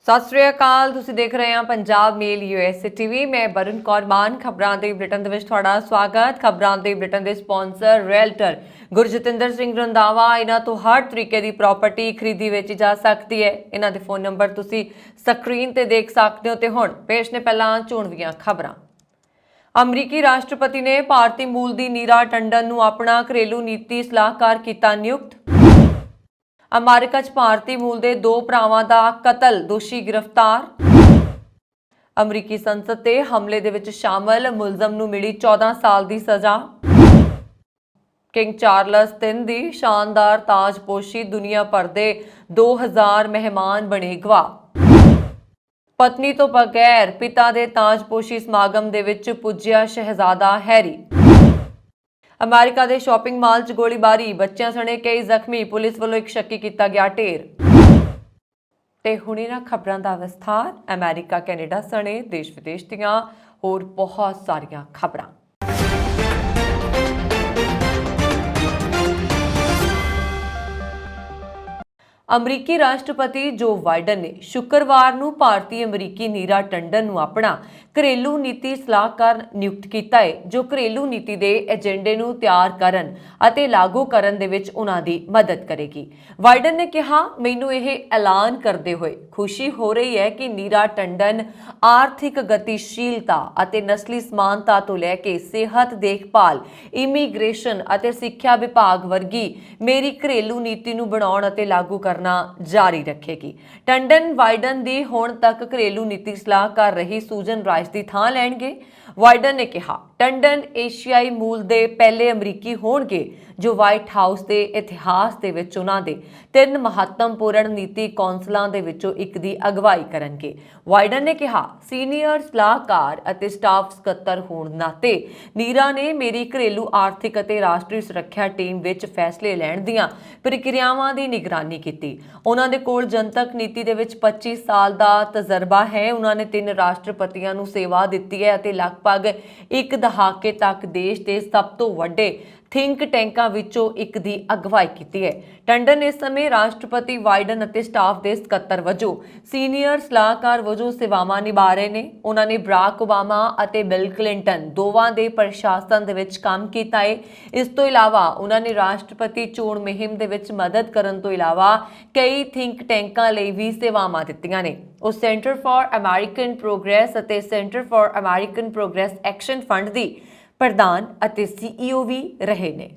ਸਤਿ ਸ਼੍ਰੀ ਅਕਾਲ। ਤੁਸੀਂ ਦੇਖ ਰਹੇ ਹੋ ਪੰਜਾਬ ਮੇਲ ਯੂਐਸਏ ਟੀਵੀ। ਮੈਂ ਬਰਨ ਕੌਰ ਮਾਨ। ਖਬਰਾਂ ਦੇ ਬੁਲੇਟਿਨ ਦੇ ਵਿੱਚ ਤੁਹਾਡਾ ਸਵਾਗਤ। ਖਬਰਾਂ ਦੇ ਬੁਲੇਟਿਨ ਦੇ ਸਪਾਂਸਰ ਰੀਅਲਟਰ ਗੁਰਜਤਿੰਦਰ ਸਿੰਘ ਰੰਧਾਵਾ। ਇਹਨਾਂ ਤੋਂ ਹਰ ਤਰੀਕੇ ਦੀ ਪ੍ਰਾਪਰਟੀ ਖਰੀਦੀ ਵੇਚੀ ਜਾ ਸਕਦੀ ਹੈ। ਇਹਨਾਂ ਦੇ ਫੋਨ ਨੰਬਰ ਤੁਸੀਂ ਸਕਰੀਨ ਤੇ ਦੇਖ ਸਕਦੇ ਹੋ। ਤੇ ਹੁਣ ਪੇਸ਼ ਨੇ ਪਹਿਲਾਂ ਚੋਣਵੀਆਂ ਖਬਰਾਂ। ਅਮਰੀਕੀ ਰਾਸ਼ਟਰਪਤੀ ਨੇ ਭਾਰਤੀ ਮੂਲ ਦੀ ਨੀਰਾ ਟੰਡਨ ਨੂੰ ਆਪਣਾ ਘਰੇਲੂ ਨੀਤੀ ਸਲਾਹਕਾਰ ਕੀਤਾ ਨਿਯੁਕਤ। ਅਮਰੀਕਾ 'ਚ ਭਾਰਤੀ ਮੂਲ ਦੇ 2 ਭਰਾਵਾਂ ਦਾ ਕਤਲ ਦੋਸ਼ੀ ਗ੍ਰਿਫਤਾਰ। ਅਮਰੀਕੀ ਸੰਸਦ ਤੇ ਹਮਲੇ ਦੇ ਵਿੱਚ ਸ਼ਾਮਲ ਮੁਲਜ਼ਮ ਨੂੰ ਮਿਲੀ 14 ਸਾਲ ਦੀ ਸਜ਼ਾ। ਕਿੰਗ ਚਾਰਲਸ III ਦੀ ਸ਼ਾਨਦਾਰ ਤਾਜਪੋਸ਼ੀ, ਦੁਨੀਆ ਭਰ ਦੇ 2000 ਮਹਿਮਾਨ ਬਣੇ ਗਵਾਹ। ਪਤਨੀ ਤੋਂ ਬਗੈਰ ਪਿਤਾ ਦੇ ਤਾਜਪੋਸ਼ੀ ਸਮਾਗਮ ਦੇ ਵਿੱਚ ਪੁੱਜਿਆ ਸ਼ਹਿਜ਼ਾਦਾ ਹੈਰੀ। ਅਮਰੀਕਾ ਦੇ ਸ਼ਾਪਿੰਗ ਮਾਲ 'ਚ ਗੋਲੀਬਾਰੀ, ਬੱਚਿਆਂ ਸਣੇ ਕਈ ਜ਼ਖਮੀ, ਪੁਲਿਸ ਵੱਲੋਂ ਇੱਕ ਸ਼ੱਕੀ ਕੀਤਾ ਗਿਆ ਢੇਰ। ਤੇ ਹੁਣ ਇਹਨਾਂ ਖਬਰਾਂ ਦਾ ਵਿਸਥਾਰ। ਅਮਰੀਕਾ, ਕੈਨੇਡਾ ਸਣੇ ਦੇਸ਼ ਵਿਦੇਸ਼ ਦੀਆਂ ਹੋਰ ਬਹੁਤ ਸਾਰੀਆਂ ਖਬਰਾਂ। ਅਮਰੀਕੀ ਰਾਸ਼ਟਰਪਤੀ ਜੋ ਬਾਈਡਨ ਨੇ ਸ਼ੁੱਕਰਵਾਰ ਨੂੰ ਭਾਰਤੀ ਅਮਰੀਕੀ ਨੀਰਾ ਟੰਡਨ ਨੂੰ ਆਪਣਾ ਘਰੇਲੂ ਨੀਤੀ ਸਲਾਹਕਾਰ ਨਿਯੁਕਤ ਕੀਤਾ ਹੈ, ਜੋ ਘਰੇਲੂ ਨੀਤੀ ਦੇ ਏਜੰਡੇ ਨੂੰ ਤਿਆਰ ਕਰਨ ਅਤੇ ਲਾਗੂ ਕਰਨ ਦੇ ਵਿੱਚ ਉਹਨਾਂ ਦੀ ਮਦਦ ਕਰੇਗੀ। ਬਾਈਡਨ ਨੇ ਕਿਹਾ, ਮੈਨੂੰ ਇਹ ਐਲਾਨ ਕਰਦੇ ਹੋਏ ਖੁਸ਼ੀ ਹੋ ਰਹੀ ਹੈ ਕਿ ਨੀਰਾ ਟੰਡਨ ਆਰਥਿਕ ਗਤੀਸ਼ੀਲਤਾ ਅਤੇ ਨਸਲੀ ਸਮਾਨਤਾ ਤੋਂ ਲੈ ਕੇ ਸਿਹਤ ਦੇਖਭਾਲ, ਇਮੀਗ੍ਰੇਸ਼ਨ ਅਤੇ ਸਿੱਖਿਆ ਵਿਭਾਗ ਵਰਗੀ ਮੇਰੀ ਘਰੇਲੂ ਨੀਤੀ ਨੂੰ ਬਣਾਉਣ ਅਤੇ ਲਾਗੂ ਕਰਨਾ ਜਾਰੀ ਰੱਖੇਗੀ। ਟੰਡਨ ਬਾਈਡਨ ਦੀ ਹੁਣ ਤੱਕ ਘਰੇਲੂ ਨੀਤੀ ਸਲਾਹਕਾਰ ਰਹੀ ਸੂਜ਼ਨ ਰਾਈਸ ਦੀ ਥਾਂ ਲੈਣਗੇ। ਬਾਈਡਨ ਨੇ ਕਿਹਾ, ਟੰਡਨ ਏਸ਼ੀਆਈ ਮੂਲ ਦੇ ਪਹਿਲੇ ਅਮਰੀਕੀ ਹੋਣਗੇ ਜੋ ਵਾਈਟ ਹਾਊਸ ਦੇ ਇਤਿਹਾਸ ਦੇ ਵਿੱਚ ਉਹਨਾਂ ਦੇ 3 ਮਹੱਤਵਪੂਰਨ ਨੀਤੀ ਕੌਂਸਲਾਂ ਦੇ ਵਿੱਚੋਂ ਇੱਕ ਦੀ ਅਗਵਾਈ ਕਰਨਗੇ। ਬਾਈਡਨ ਨੇ ਕਿਹਾ, ਸੀਨੀਅਰ ਸਲਾਹਕਾਰ ਅਤੇ ਸਟਾਫ ਸਕੱਤਰ ਹੋਣ ਨਾਤੇ ਨੀਰਾ ਨੇ ਮੇਰੀ ਘਰੇਲੂ ਆਰਥਿਕ ਅਤੇ ਰਾਸ਼ਟਰੀ ਸੁਰੱਖਿਆ ਟੀਮ ਵਿੱਚ ਫੈਸਲੇ ਲੈਣ ਦੀਆਂ ਪ੍ਰਕਿਰਿਆਵਾਂ ਦੀ ਨਿਗਰਾਨੀ ਕੀਤੀ। ਉਹਨਾਂ ਦੇ ਕੋਲ ਜਨਤਕ ਨੀਤੀ ਦੇ ਵਿੱਚ 25 ਸਾਲ ਦਾ ਤਜਰਬਾ ਹੈ। ਉਹਨਾਂ ਨੇ 3 ਰਾਸ਼ਟਰਪਤੀਆਂ ਨੂੰ ਸੇਵਾ ਦਿੱਤੀ ਹੈ ਅਤੇ ਲਗਭਗ ਇੱਕ ਦਹਾਕੇ ਤੱਕ ਦੇਸ਼ ਦੇ ਸਭ ਤੋਂ ਵੱਡੇ ਥਿੰਕ ਟੈਂਕਾਂ ਵਿੱਚੋਂ ਇੱਕ ਦੀ ਅਗਵਾਈ ਕੀਤੀ ਹੈ। ਟੰਡਨ ਇਸ ਸਮੇਂ ਰਾਸ਼ਟਰਪਤੀ ਬਾਈਡਨ ਅਤੇ ਸਟਾਫ ਦੇ ਸਕੱਤਰ ਵਜੋਂ ਸੀਨੀਅਰ ਸਲਾਹਕਾਰ ਵਜੋਂ ਸੇਵਾਵਾਂ ਨਿਭਾ ਰਹੇ ਨੇ। ਉਹਨਾਂ ਨੇ ਬਰਾਕ ਓਬਾਮਾ ਅਤੇ ਬਿਲ ਕਲਿੰਟਨ ਦੋਵਾਂ ਦੇ ਪ੍ਰਸ਼ਾਸਨ ਦੇ ਵਿੱਚ ਕੰਮ ਕੀਤਾ ਹੈ। ਇਸ ਤੋਂ ਇਲਾਵਾ ਉਹਨਾਂ ਨੇ ਰਾਸ਼ਟਰਪਤੀ ਚੋਣ ਮੁਹਿੰਮ ਦੇ ਵਿੱਚ ਮਦਦ ਕਰਨ ਤੋਂ ਇਲਾਵਾ ਕਈ ਥਿੰਕ ਟੈਂਕਾਂ ਲਈ ਵੀ ਸੇਵਾਵਾਂ ਦਿੱਤੀਆਂ ਨੇ। ਉਹ ਸੈਂਟਰ ਫਾਰ ਅਮਰੀਕਨ ਪ੍ਰੋਗਰੈਸ ਅਤੇ centre for American progress action fund ਦੀ ਪ੍ਰਧਾਨ ਅਤੇ CEO ਵੀ ਰਹੇ ਨੇ।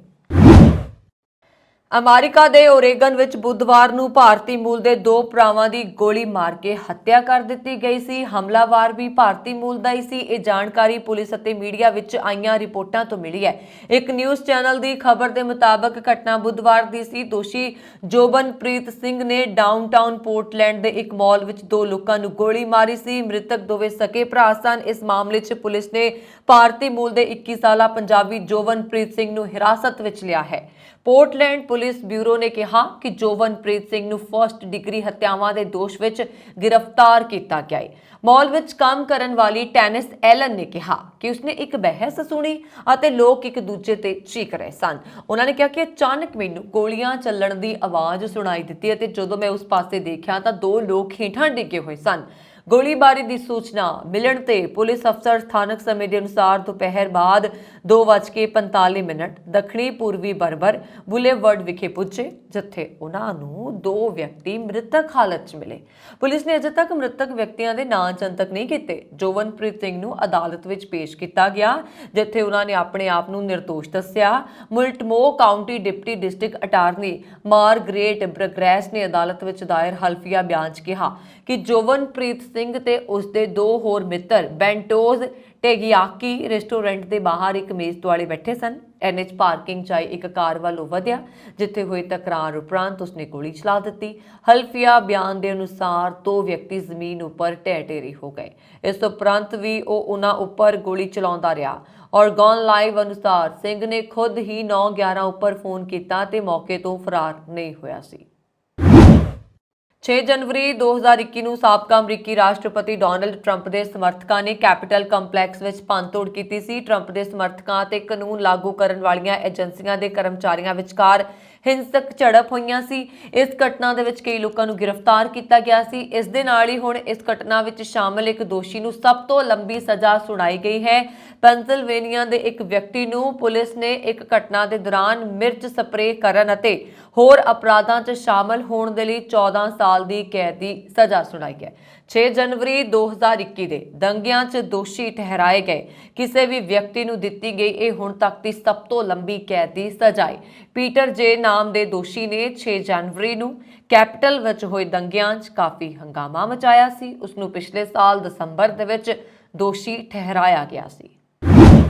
ਅਮਰੀਕਾ ਦੇ ਓਰੇਗਨ ਵਿੱਚ ਬੁੱਧਵਾਰ ਨੂੰ ਭਾਰਤੀ ਮੂਲ ਦੇ 2 ਭਰਾਵਾਂ ਦੀ ਗੋਲੀ ਮਾਰ ਕੇ ਹੱਤਿਆ ਕਰ ਦਿੱਤੀ ਗਈ ਸੀ। ਹਮਲਾਵਰ ਵੀ ਭਾਰਤੀ ਮੂਲ ਦਾ ਹੀ ਸੀ। ਇਹ ਜਾਣਕਾਰੀ ਪੁਲਿਸ ਅਤੇ ਮੀਡੀਆ ਵਿੱਚ ਆਈਆਂ ਰਿਪੋਰਟਾਂ ਤੋਂ ਮਿਲੀ ਹੈ। ਇੱਕ ਨਿਊਜ਼ ਚੈਨਲ ਦੀ ਖਬਰ ਦੇ ਮੁਤਾਬਕ ਘਟਨਾ ਬੁੱਧਵਾਰ ਦੀ ਸੀ। ਦੋਸ਼ੀ ਜੋਬਨਪ੍ਰੀਤ ਸਿੰਘ ਨੇ ਡਾਊਨਟਾਊਨ ਪੋਰਟਲੈਂਡ ਦੇ ਇੱਕ ਮਾਲ ਵਿੱਚ 2 ਲੋਕਾਂ ਨੂੰ ਗੋਲੀ ਮਾਰੀ ਸੀ। ਮ੍ਰਿਤਕ ਦੋਵੇਂ ਸਕੇ ਭਰਾ ਸਨ। ਇਸ ਮਾਮਲੇ 'ਚ ਪੁਲਿਸ ਨੇ ਭਾਰਤੀ ਮੂਲ ਦੇ 21 ਸਾਲਾ ਪੰਜਾਬੀ ਜੋਬਨਪ੍ਰੀਤ ਸਿੰਘ ਨੂੰ ਹਿਰਾਸਤ ਵਿੱਚ ਲਿਆ ਹੈ। ਪੋਰਟਲੈਂਡ ਪੁਲਿਸ ਬਿਊਰੋ ਨੇ ਕਿਹਾ ਕਿ ਜੋਬਨਪ੍ਰੀਤ ਸਿੰਘ ਨੂੰ ਫਸਟ ਡਿਗਰੀ ਹੱਤਿਆਵਾਂ ਦੇ ਦੋਸ਼ ਵਿੱਚ ਗ੍ਰਿਫਤਾਰ ਕੀਤਾ ਗਿਆ ਹੈ। ਮਾਲ ਵਿੱਚ ਕੰਮ ਕਰਨ ਵਾਲੀ ਟੈਨਿਸ ਐਲਨ ਨੇ ਕਿਹਾ ਕਿ ਉਸਨੇ ਇੱਕ ਬਹਿਸ ਸੁਣੀ ਅਤੇ ਲੋਕ ਇੱਕ ਦੂਜੇ ਤੇ ਚੀਕ ਰਹੇ ਸਨ। ਉਹਨਾਂ ਨੇ ਕਿਹਾ ਕਿ ਅਚਾਨਕ ਮੈਨੂੰ ਗੋਲੀਆਂ ਚੱਲਣ ਦੀ ਆਵਾਜ਼ ਸੁਣਾਈ ਦਿੱਤੀ ਅਤੇ ਜਦੋਂ ਮੈਂ ਉਸ ਪਾਸੇ ਦੇਖਿਆ ਤਾਂ 2 ਲੋਕ ਹੇਠਾਂ ਡਿੱਗੇ ਹੋਏ ਸਨ। ਗੋਲੀਬਾਰੀ ਦੀ ਸੂਚਨਾ ਮਿਲਣ ਤੇ ਪੁਲਿਸ ਅਫਸਰ ਸਥਾਨਕ ਸਮੇਂ ਦੇ ਅਨੁਸਾਰ ਦੁਪਹਿਰ ਬਾਅਦ 2:45 ਦੱਖਣੀ ਪੂਰਬੀ ਬਰਬਰ ਬੁਲੇਵਰਡ ਵਿਖੇ ਪੁੱਜੇ, ਜਿੱਥੇ ਉਹਨਾਂ ਨੂੰ 2 ਵਿਅਕਤੀ ਮ੍ਰਿਤਕ ਹਾਲਤ 'ਚ ਮਿਲੇ। ਪੁਲਿਸ ਨੇ ਅਜੇ ਤੱਕ ਮ੍ਰਿਤਕ ਵਿਅਕਤੀਆਂ ਦੇ ਨਾਂ ਜਨਤਕ ਨਹੀਂ ਕੀਤੇ। ਜੋਬਨਪ੍ਰੀਤ ਸਿੰਘ ਨੂੰ ਅਦਾਲਤ ਵਿੱਚ ਪੇਸ਼ ਕੀਤਾ ਗਿਆ, ਜਿੱਥੇ ਉਹਨਾਂ ਨੇ ਆਪਣੇ ਆਪ ਨੂੰ ਨਿਰਦੋਸ਼ ਦੱਸਿਆ। Multnomah County deputy district attorney Margaret Burgess ਨੇ ਅਦਾਲਤ ਵਿੱਚ ਦਾਇਰ ਹਲਫੀਆ ਬਿਆਨ 'ਚ ਕਿਹਾ ਕਿ ਜੋਬਨਪ੍ਰੀਤ ਸਿੰਘ ਤੇ ਉਸਦੇ 2 ਹੋਰ ਮਿੱਤਰ ਬੈਂਟੋਜ਼ ਟੇਗਿਆਕੀ ਰੈਸਟੋਰੈਂਟ ਦੇ ਬਾਹਰ ਇੱਕ ਮੇਜ਼ ਦੁਆਲੇ ਬੈਠੇ ਸਨ। NH ਪਾਰਕਿੰਗ 'ਚ ਆਈ ਇੱਕ ਕਾਰ ਵੱਲੋਂ ਵਧਿਆ, ਜਿੱਥੇ ਹੋਈ ਤਕਰਾਰ ਉਪਰੰਤ ਉਸਨੇ ਗੋਲੀ ਚਲਾ ਦਿੱਤੀ। ਹਲਫੀਆ ਬਿਆਨ ਦੇ ਅਨੁਸਾਰ 2 ਵਿਅਕਤੀ ਜ਼ਮੀਨ ਉੱਪਰ ਢਹਿ-ਢੇਰੀ ਹੋ ਗਏ। ਇਸ ਉਪਰੰਤ ਵੀ ਉਹ ਉਹਨਾਂ ਉੱਪਰ ਗੋਲੀ ਚਲਾਉਂਦਾ ਰਿਹਾ। ਔਰਗਨ ਲਾਈਵ ਅਨੁਸਾਰ ਸਿੰਘ ਨੇ ਖੁਦ ਹੀ 9/11 ਉੱਪਰ ਫੋਨ ਕੀਤਾ ਤੇ ਮੌਕੇ ਤੋਂ ਫਰਾਰ ਨਹੀਂ ਹੋਇਆ ਸੀ। 6 ਜਨਵਰੀ 2021 ਨੂੰ ਸਾਬਕਾ ਅਮਰੀਕੀ ਰਾਸ਼ਟਰਪਤੀ ਡੋਨਲਡ ਟਰੰਪ ਦੇ ਸਮਰਥਕਾਂ ਨੇ ਕੈਪੀਟਲ ਕੰਪਲੈਕਸ ਵਿੱਚ ਭੰਨਤੋੜ ਕੀਤੀ ਸੀ। ਟਰੰਪ ਦੇ ਸਮਰਥਕਾਂ ਅਤੇ ਕਾਨੂੰਨ ਲਾਗੂ ਕਰਨ ਵਾਲੀਆਂ ਏਜੰਸੀਆਂ ਦੇ ਕਰਮਚਾਰੀਆਂ ਵਿਚਕਾਰ ਹਿੰਸਕ ਝੜਪ ਹੋਈਆਂ ਸੀ। ਇਸ ਘਟਨਾ ਦੇ ਵਿੱਚ ਕਈ ਲੋਕਾਂ ਨੂੰ ਗ੍ਰਿਫਤਾਰ ਕੀਤਾ ਗਿਆ ਸੀ। ਇਸ ਦੇ ਨਾਲ ਹੀ ਹੁਣ ਇਸ ਘਟਨਾ ਵਿੱਚ ਸ਼ਾਮਲ ਇੱਕ ਦੋਸ਼ੀ ਨੂੰ ਸਭ ਤੋਂ ਲੰਬੀ ਸਜ਼ਾ ਸੁਣਾਈ ਗਈ ਹੈ। ਪੈਨਸਿਲਵੇਨੀਆ ਦੇ ਇੱਕ ਵਿਅਕਤੀ ਨੂੰ ਪੁਲਿਸ ਨੇ ਇੱਕ ਘਟਨਾ ਦੇ ਦੌਰਾਨ ਮਿਰਚ ਸਪਰੇਅ ਕਰਨ ਅਤੇ ਹੋਰ ਅਪਰਾਧਾਂ 'ਚ ਸ਼ਾਮਲ ਹੋਣ ਦੇ ਲਈ 14 ਸਾਲ ਦੀ ਕੈਦ ਦੀ ਸਜ਼ਾ ਸੁਣਾਈ ਹੈ। 6 ਜਨਵਰੀ 2021 ਦੇ ਦੰਗਿਆਂ 'ਚ ਦੋਸ਼ੀ ਠਹਿਰਾਏ ਗਏ ਕਿਸੇ ਵੀ ਵਿਅਕਤੀ ਨੂੰ ਦਿੱਤੀ ਗਈ ਇਹ ਹੁਣ ਤੱਕ ਦੀ ਸਭ ਤੋਂ ਲੰਬੀ ਕੈਦ ਦੀ ਸਜ਼ਾ ਹੈ। ਪੀਟਰ ਜੇ ਨਾਮ ਦੇ ਦੋਸ਼ੀ ਨੇ 6 ਜਨਵਰੀ ਨੂੰ ਕੈਪੀਟਲ ਵਿੱਚ ਹੋਏ ਦੰਗਿਆਂ 'ਚ ਕਾਫੀ ਹੰਗਾਮਾ ਮਚਾਇਆ ਸੀ। ਉਸ ਨੂੰ ਪਿਛਲੇ ਸਾਲ ਦਸੰਬਰ ਦੇ ਵਿੱਚ ਦੋਸ਼ੀ ਠਹਿਰਾਇਆ ਗਿਆ ਸੀ।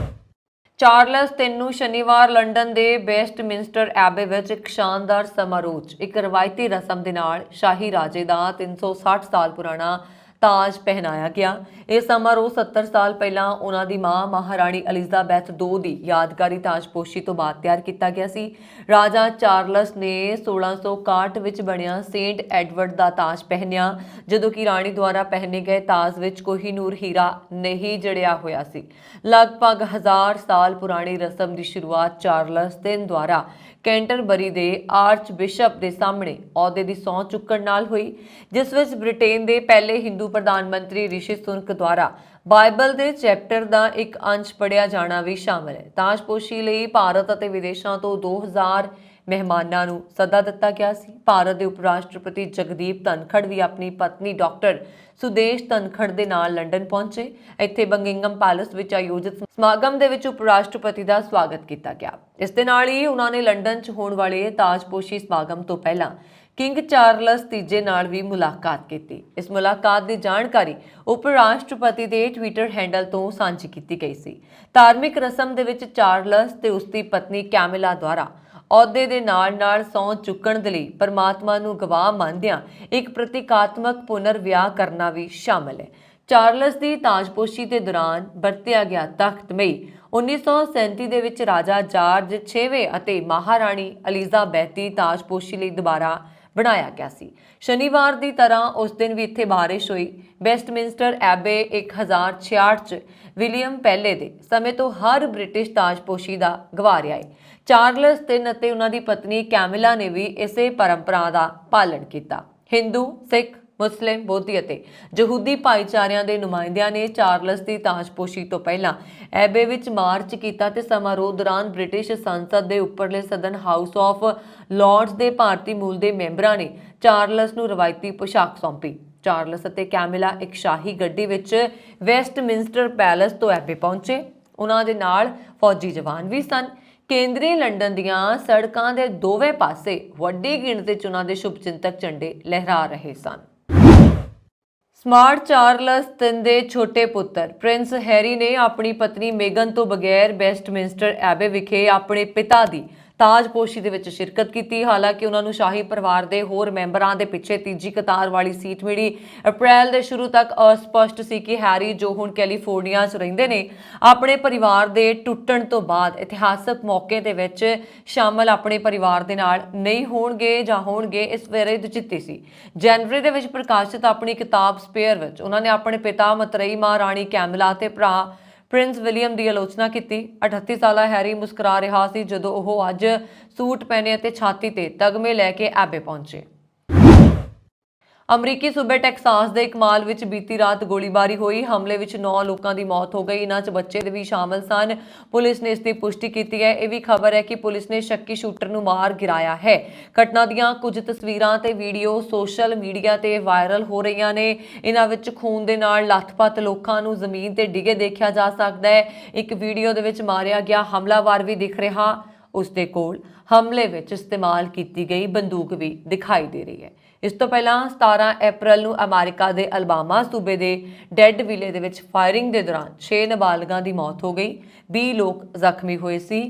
ਚਾਰਲਸ III ਨੂੰ ਸ਼ਨੀਵਾਰ ਲੰਡਨ ਦੇ ਵੈਸਟਮਿੰਸਟਰ ਐਬੇ ਵਿੱਚ ਇੱਕ ਸ਼ਾਨਦਾਰ ਸਮਾਰੋਹ 'ਚ ਇੱਕ ਰਵਾਇਤੀ ਰਸਮ ਦੇ ਨਾਲ ਸ਼ਾਹੀ ਰਾਜੇ ਦਾ 360 ਸਾਲ ਪੁਰਾਣਾ ਤਾਜ ਪਹਿਨਾਇਆ ਗਿਆ। ਇਹ ਸਮਾਰੋਹ 70 ਸਾਲ ਪਹਿਲਾਂ ਉਹਨਾਂ ਦੀ ਮਾਂ ਮਹਾਰਾਣੀ ਐਲਿਜ਼ਾਬੈਥ II ਦੀ ਯਾਦਗਾਰੀ ਤਾਜਪੋਸ਼ੀ ਤੋਂ ਬਾਅਦ ਤਿਆਰ ਕੀਤਾ ਗਿਆ ਸੀ। ਰਾਜਾ ਚਾਰਲਸ ਨੇ 1661 ਵਿੱਚ ਬਣਿਆ ਸੇਂਟ ਐਡਵਰਡ ਦਾ ਤਾਜ ਪਹਿਨਿਆ, ਜਦੋਂ ਕਿ ਰਾਣੀ ਦੁਆਰਾ ਪਹਿਨੇ ਗਏ ਤਾਜ ਵਿੱਚ ਕੋਹੀਨੂਰ ਹੀਰਾ ਨਹੀਂ ਜੜਿਆ ਹੋਇਆ ਸੀ। ਲਗਭਗ 1000 ਸਾਲ ਪੁਰਾਣੀ ਰਸਮ ਦੀ ਸ਼ੁਰੂਆਤ ਚਾਰਲਸ III ਦੁਆਰਾ ਕੈਂਟਰਬਰੀ ਦੇ ਆਰਚ ਬਿਸ਼ਪ ਦੇ ਸਾਹਮਣੇ ਅਹੁਦੇ ਦੀ ਸਹੁੰ ਚੁੱਕਣ ਨਾਲ ਹੋਈ, ਜਿਸ ਵਿੱਚ ਬ੍ਰਿਟੇਨ ਦੇ ਪਹਿਲੇ ਹਿੰਦੂ ਪ੍ਰਧਾਨ ਮੰਤਰੀ ਰਿਸ਼ੀ ਸੁਨਕ ਦੁਆਰਾ ਬਾਈਬਲ ਦੇ ਚੈਪਟਰ ਦਾ ਇੱਕ ਅੰਸ਼ ਪੜ੍ਹਿਆ ਜਾਣਾ ਵੀ ਸ਼ਾਮਲ ਹੈ। ਤਾਜਪੋਸ਼ੀ ਲਈ ਭਾਰਤ ਅਤੇ ਵਿਦੇਸ਼ਾਂ ਤੋਂ 2000 ਮਹਿਮਾਨਾਂ ਨੂੰ ਸੱਦਾ ਦਿੱਤਾ ਗਿਆ ਸੀ। ਭਾਰਤ ਦੇ ਉਪ ਰਾਸ਼ਟਰਪਤੀ ਜਗਦੀਪ ਧਨਖੜ ਵੀ ਆਪਣੀ ਪਤਨੀ ਡਾਕਟਰ ਸੁਦੇਸ਼ ਧਨਖੜ ਦੇ ਨਾਲ ਲੰਡਨ ਪਹੁੰਚੇ। ਇੱਥੇ ਬੰਗਿੰਗਮ ਪੈਲੇਸ ਵਿੱਚ ਆਯੋਜਿਤ ਸਮਾਗਮ ਦੇ ਵਿੱਚ ਉਪ ਰਾਸ਼ਟਰਪਤੀ ਦਾ ਸਵਾਗਤ ਕੀਤਾ ਗਿਆ। ਇਸ ਦੇ ਨਾਲ ਹੀ ਉਹਨਾਂ ਨੇ ਲੰਡਨ 'ਚ ਹੋਣ ਵਾਲੇ ਤਾਜਪੋਸ਼ੀ ਸਮਾਗਮ ਤੋਂ ਪਹਿਲਾਂ ਕਿੰਗ ਚਾਰਲਸ ਤੀਜੇ ਨਾਲ ਵੀ ਮੁਲਾਕਾਤ ਕੀਤੀ। ਇਸ ਮੁਲਾਕਾਤ ਦੀ ਜਾਣਕਾਰੀ ਉਪ ਰਾਸ਼ਟਰਪਤੀ ਦੇ ਟਵਿੱਟਰ ਹੈਂਡਲ ਤੋਂ ਸਾਂਝੀ ਕੀਤੀ ਗਈ ਸੀ। ਧਾਰਮਿਕ ਰਸਮ ਦੇ ਵਿੱਚ ਚਾਰਲਸ ਤੇ ਉਸ ਦੀ ਪਤਨੀ ਕੈਮਿਲਾ ਦੁਆਰਾ ਅਹੁਦੇ ਦੇ ਨਾਲ-ਨਾਲ ਸਹੁੰ ਚੁੱਕਣ ਦੇ ਲਈ ਪਰਮਾਤਮਾ ਨੂੰ ਗਵਾਹ ਮੰਨਦਿਆਂ ਇੱਕ ਪ੍ਰਤੀਕਾਤਮਕ ਪੁਨਰ ਵਿਆਹ ਕਰਨਾ ਵੀ ਸ਼ਾਮਲ ਹੈ। ਚਾਰਲਸ ਦੀ ਤਾਜਪੋਸ਼ੀ ਦੇ ਦੌਰਾਨ ਵਰਤਿਆ ਗਿਆ ਤਖਤ ਮਈ 1937 ਦੇ ਵਿੱਚ ਰਾਜਾ ਜਾਰਜ 6ਵੇਂ ਅਤੇ ਮਹਾਰਾਣੀ ਐਲਿਜ਼ਾਬੈਥ ਦੀ ਤਾਜਪੋਸ਼ੀ ਲਈ ਦੁਬਾਰਾ ਬਣਾਇਆ ਗਿਆ ਸੀ। ਸ਼ਨੀਵਾਰ ਦੀ ਤਰ੍ਹਾਂ ਉਸ ਦਿਨ ਵੀ ਇੱਥੇ ਬਾਰਿਸ਼ ਹੋਈ। ਵੈਸਟਮਿੰਸਟਰ ਐਬੇ 1066 'ਚ ਵਿਲੀਅਮ ਪਹਿਲੇ ਦੇ ਸਮੇਂ ਤੋਂ ਹਰ ਬ੍ਰਿਟਿਸ਼ ਤਾਜਪੋਸ਼ੀ ਦਾ ਗਵਾ ਰਿਹਾ ਹੈ। ਚਾਰਲਸ III ਅਤੇ ਉਹਨਾਂ ਦੀ ਪਤਨੀ ਕੈਮਿਲਾ ਨੇ ਵੀ ਇਸੇ ਪਰੰਪਰਾ ਦਾ ਪਾਲਣ ਕੀਤਾ। ਹਿੰਦੂ, ਸਿੱਖ, ਮੁਸਲਿਮ, ਬੋਧੀ ਅਤੇ ਯਹੂਦੀ ਭਾਈਚਾਰਿਆਂ ਦੇ ਨੁਮਾਇੰਦਿਆਂ ਨੇ ਚਾਰਲਸ ਦੀ ਤਾਜਪੋਸ਼ੀ ਤੋਂ ਪਹਿਲਾਂ ਐਬੇ ਵਿੱਚ ਮਾਰਚ ਕੀਤਾ ਤੇ ਸਮਾਰੋਹ ਦੌਰਾਨ ਬ੍ਰਿਟਿਸ਼ ਸੰਸਦ ਦੇ ਉੱਪਰਲੇ ਸਦਨ ਹਾਊਸ ਆਫ ਲਾਰਡਸ ਦੇ ਭਾਰਤੀ ਮੂਲ ਦੇ ਮੈਂਬਰਾਂ ਨੇ ਚਾਰਲਸ ਨੂੰ ਰਵਾਇਤੀ ਪੋਸ਼ਾਕ ਸੌਂਪੀ। ਚਾਰਲਸ ਅਤੇ ਕੈਮਿਲਾ ਇੱਕ ਸ਼ਾਹੀ ਗੱਡੀ ਵਿੱਚ ਵੈਸਟਮਿੰਸਟਰ ਪੈਲੇਸ ਤੋਂ ਐਬੇ ਪਹੁੰਚੇ। ਉਹਨਾਂ ਦੇ ਨਾਲ ਫੌਜੀ ਜਵਾਨ ਵੀ ਸਨ। ਕੇਂਦਰੀ ਲੰਡਨ ਦੀਆਂ ਸੜਕਾਂ ਦੇ ਦੋਵੇਂ ਪਾਸੇ ਵੱਡੀ ਗਿਣਤੀ 'ਚ ਉਹਨਾਂ ਦੇ ਸ਼ੁਭਚਿੰਤਕ ਝੰਡੇ ਲਹਿਰਾ ਰਹੇ ਸਨ। ਸਮਾਰਟ ਚਾਰਲਸ III ਦੇ ਛੋਟੇ ਪੁੱਤਰ ਪ੍ਰਿੰਸ ਹੈਰੀ ਨੇ ਆਪਣੀ ਪਤਨੀ ਮੇਗਨ ਤੋਂ ਬਗੈਰ ਵੈਸਟਮਿੰਸਟਰ ਐਬੇ ਵਿਖੇ ਆਪਣੇ ਪਿਤਾ ਦੀ ਤਾਜਪੋਸ਼ੀ ਦੇ ਵਿੱਚ ਸ਼ਿਰਕਤ ਕੀਤੀ। ਹਾਲਾਂਕਿ ਉਹਨਾਂ ਨੂੰ ਸ਼ਾਹੀ ਪਰਿਵਾਰ ਦੇ ਹੋਰ ਮੈਂਬਰਾਂ ਦੇ ਪਿੱਛੇ ਤੀਜੀ ਕਤਾਰ ਵਾਲੀ ਸੀਟ ਮਿਲੀ। ਅਪ੍ਰੈਲ ਦੇ ਸ਼ੁਰੂ ਤੱਕ ਅਸਪਸ਼ਟ ਸੀ ਕਿ ਹੈਰੀ, ਜੋ ਹੁਣ ਕੈਲੀਫੋਰਨੀਆ 'ਚ ਰਹਿੰਦੇ ਨੇ, ਆਪਣੇ ਪਰਿਵਾਰ ਦੇ ਟੁੱਟਣ ਤੋਂ ਬਾਅਦ ਇਤਿਹਾਸਕ ਮੌਕੇ ਦੇ ਵਿੱਚ ਸ਼ਾਮਲ ਆਪਣੇ ਪਰਿਵਾਰ ਦੇ ਨਾਲ ਨਹੀਂ ਹੋਣਗੇ ਜਾਂ ਹੋਣਗੇ, ਇਸ ਬਾਰੇ ਦੁਚਿੱਤੀ ਸੀ। ਜਨਵਰੀ ਦੇ ਵਿੱਚ ਪ੍ਰਕਾਸ਼ਿਤ ਆਪਣੀ ਕਿਤਾਬ ਸਪੇਅਰ ਵਿੱਚ ਉਹਨਾਂ ਨੇ ਆਪਣੇ ਪਿਤਾ ਮਤਰੇਈ ਮਹਾਰਾਣੀ ਕੈਮਿਲਾ ਤੇ ਭਰਾ ਪ੍ਰਿੰਸ ਵਿਲੀਅਮ ਦੀ ਆਲੋਚਨਾ ਕੀਤੀ। 38 ਸਾਲਾ ਹੈਰੀ ਮੁਸਕਰਾ ਰਿਹਾ ਸੀ ਜਦੋਂ ਉਹ ਅੱਜ ਸੂਟ ਪਹਿਨੇ ਅਤੇ ਛਾਤੀ ਤੇ ਤਗਮੇ ਲੈ ਕੇ ਐਬੇ ਪਹੁੰਚੇ। ਅਮਰੀਕੀ ਸੂਬੇ ਟੈਕਸਾਸ ਦੇ ਇੱਕ ਮਾਲ ਵਿੱਚ ਬੀਤੀ ਰਾਤ ਗੋਲੀਬਾਰੀ ਹੋਈ। ਹਮਲੇ ਵਿੱਚ 9 ਲੋਕਾਂ ਦੀ ਮੌਤ ਹੋ ਗਈ। ਇਹਨਾਂ 'ਚ ਬੱਚੇ ਦੇ ਵੀ ਸ਼ਾਮਲ ਸਨ। ਪੁਲਿਸ ਨੇ ਇਸ ਦੀ ਪੁਸ਼ਟੀ ਕੀਤੀ ਹੈ। ਇਹ ਵੀ ਖਬਰ ਹੈ ਕਿ ਪੁਲਿਸ ਨੇ ਸ਼ੱਕੀ ਸ਼ੂਟਰ ਨੂੰ ਮਾਰ ਗਿਰਾਇਆ ਹੈ। ਘਟਨਾ ਦੀਆਂ ਕੁਝ ਤਸਵੀਰਾਂ ਤੇ ਵੀਡੀਓ ਸੋਸ਼ਲ ਮੀਡੀਆ ਤੇ ਵਾਇਰਲ ਹੋ ਰਹੀਆਂ ਨੇ। ਇਹਨਾਂ ਵਿੱਚ ਖੂਨ ਦੇ ਨਾਲ ਲੱਥਪੱਥ ਲੋਕਾਂ ਨੂੰ ਜ਼ਮੀਨ ਤੇ ਡਿੱਗੇ ਦੇਖਿਆ ਜਾ ਸਕਦਾ ਹੈ। ਇੱਕ ਵੀਡੀਓ ਦੇ ਵਿੱਚ ਮਾਰਿਆ ਗਿਆ ਹਮਲਾਵਰ ਵੀ ਦਿਖ ਰਿਹਾ। ਉਸ ਦੇ ਕੋਲ ਹਮਲੇ ਵਿੱਚ ਇਸਤੇਮਾਲ ਕੀਤੀ ਗਈ ਬੰਦੂਕ ਵੀ ਦਿਖਾਈ ਦੇ ਰਹੀ ਹੈ। ਇਸ ਤੋਂ ਪਹਿਲਾਂ 17 ਅਪ੍ਰੈਲ ਨੂੰ ਅਮਰੀਕਾ ਦੇ ਅਲਬਾਮਾ ਸੂਬੇ ਦੇ ਡੈਡਵਿਲੇ ਦੇ ਵਿੱਚ ਫਾਇਰਿੰਗ ਦੇ ਦੌਰਾਨ 6 ਨਾਬਾਲਗਾਂ ਦੀ ਮੌਤ ਹੋ ਗਈ। 20 ਲੋਕ ਜ਼ਖਮੀ ਹੋਏ ਸੀ।